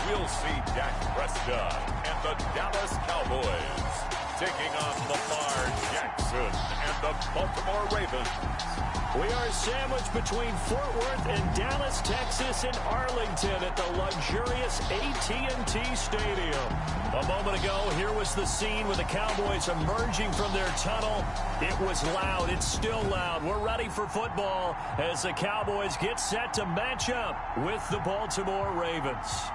We'll see Dak Prescott and the Dallas Cowboys taking on Lamar Jackson and the Baltimore Ravens. We are sandwiched between Fort Worth and Dallas, Texas, and Arlington at the luxurious AT&T Stadium. A moment ago, here was the scene with the Cowboys emerging from their tunnel. It was loud. It's still loud. We're ready for football as the Cowboys get set to match up with the Baltimore Ravens.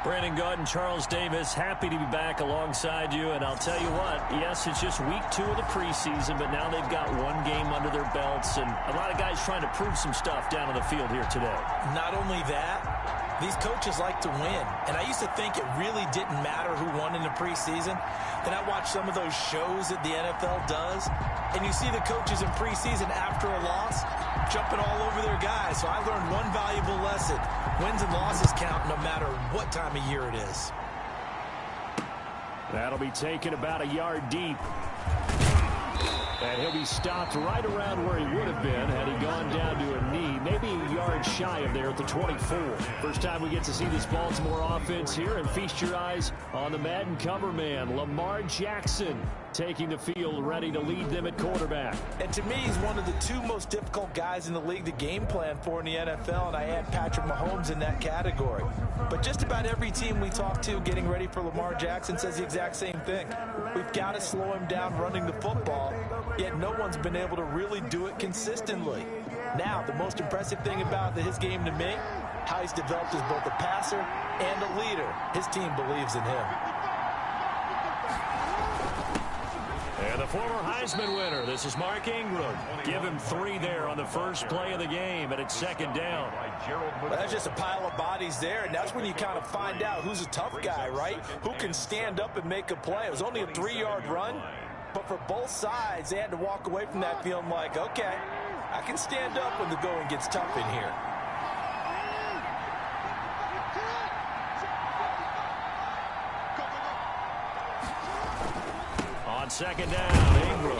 Brandon Gaud and Charles Davis, happy to be back alongside you. And I'll tell you what, yes, it's just week 2 of the preseason, but now they've got one game under their belts. And a lot of guys trying to prove some stuff down on the field here today. Not only that, these coaches like to win. And I used to think it really didn't matter who won in the preseason. Then I watched some of those shows that the NFL does, and you see the coaches in preseason after a loss jumping all over their guys. So I learned one valuable lesson. Wins and losses count no matter what time of year it is. That'll be taken about a yard deep. And he'll be stopped right around where he would have been had he gone down to a knee, maybe a yard shy of there at the 24. First time we get to see this Baltimore offense here, and feast your eyes on the Madden cover man, Lamar Jackson, taking the field ready to lead them at quarterback. And to me, he's one of the two most difficult guys in the league to game plan for in the NFL, and I add Patrick Mahomes in that category. But just about every team we talk to getting ready for Lamar Jackson says the exact same thing. We've got to slow him down running the football, yet no one's been able to really do it consistently. Now, the most impressive thing about his game to me, how he's developed as both a passer and a leader. His team believes in him. And the former Heisman winner, this is Mark Ingram. Give him 3 there on the first play of the game, and it's second down. Well, that's just a pile of bodies there, and that's when you kind of find out who's a tough guy, right? Who can stand up and make a play. It was only a 3-yard run, but for both sides, they had to walk away from that feeling like, okay, I can stand up when the going gets tough in here. On second down, Ingram.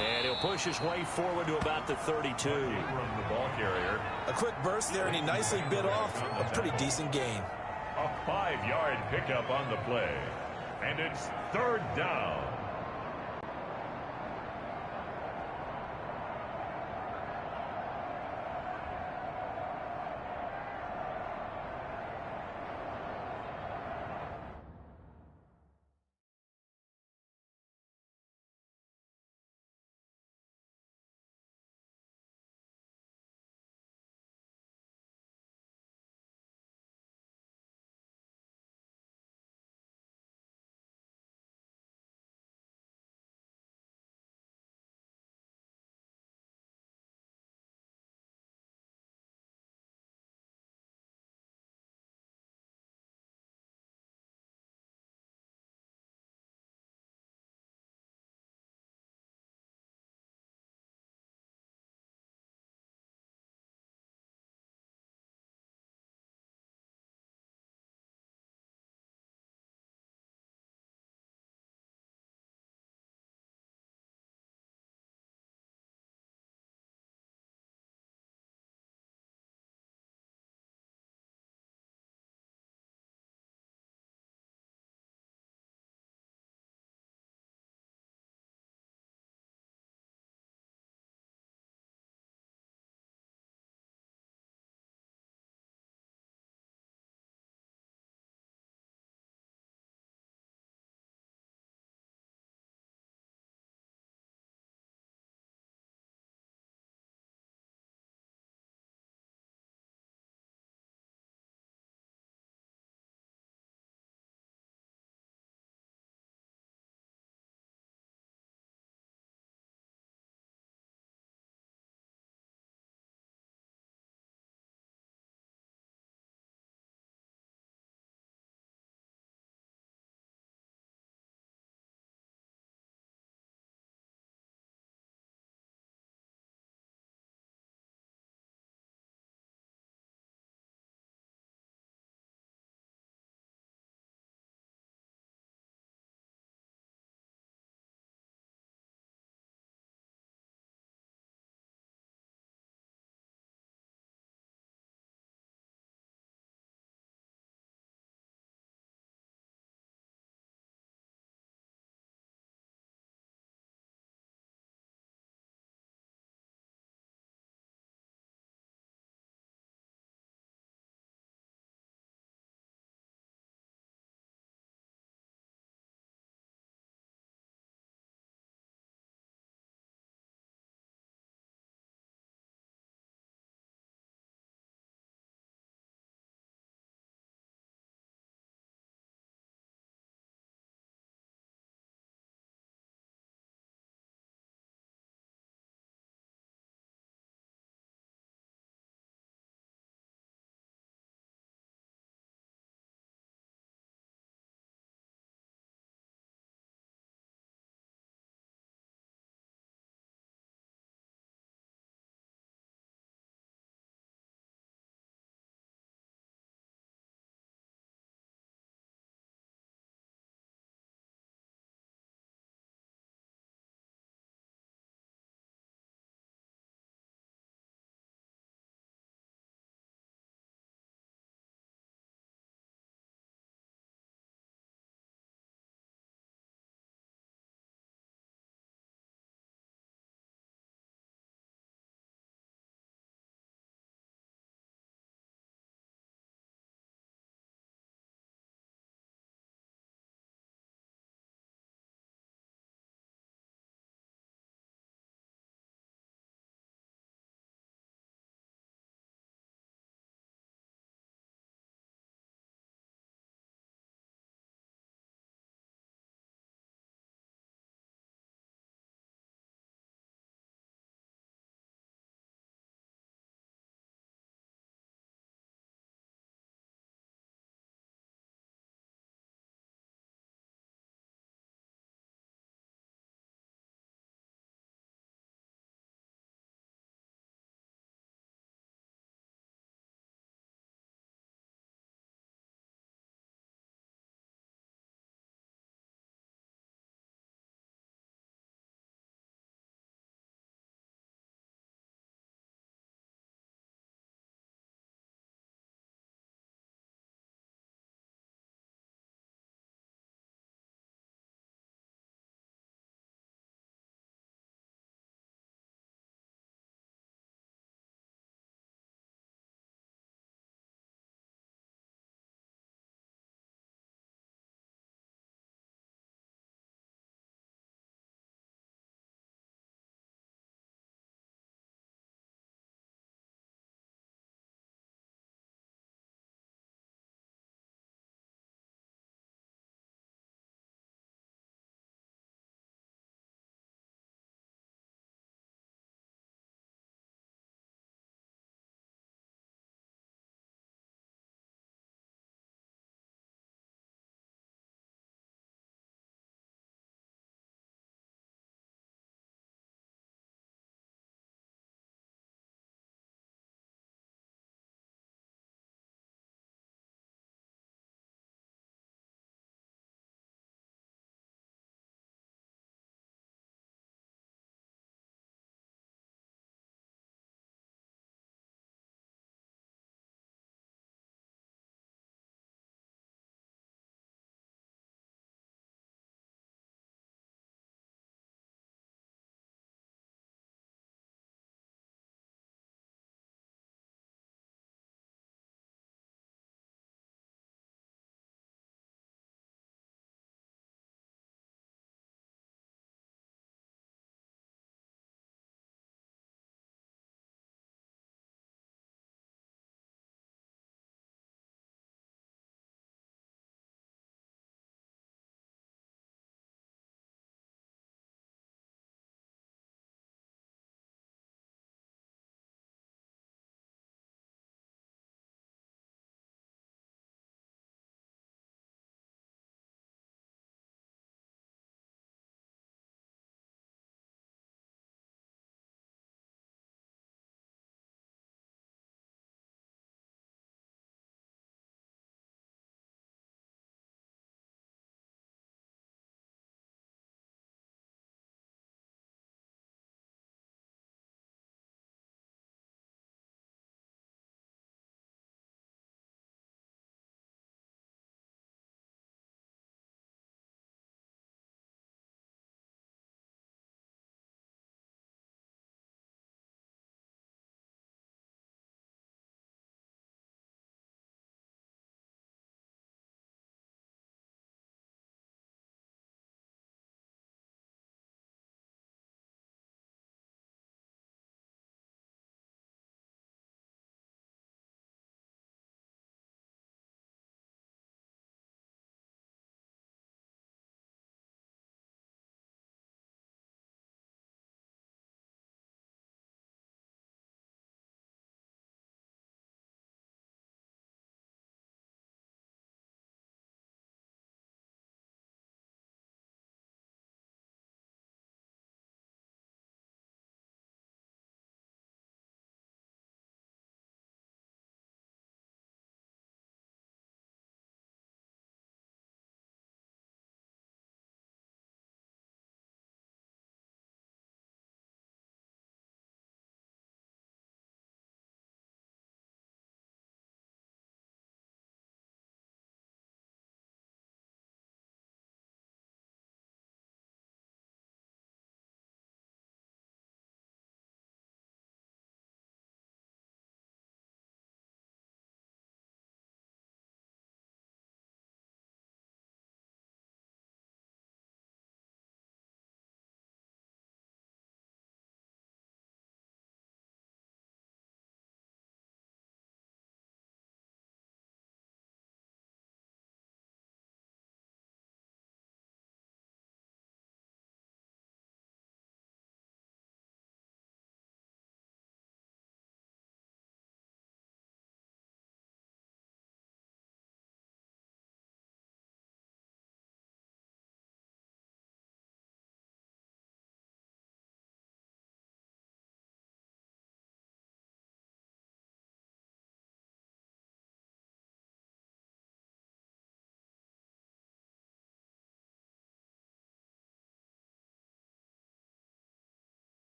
And he'll push his way forward to about the 32. Ingram, the ball carrier. A quick burst there, and he nicely bit off a pretty decent gain. A 5-yard pickup on the play. And it's third down.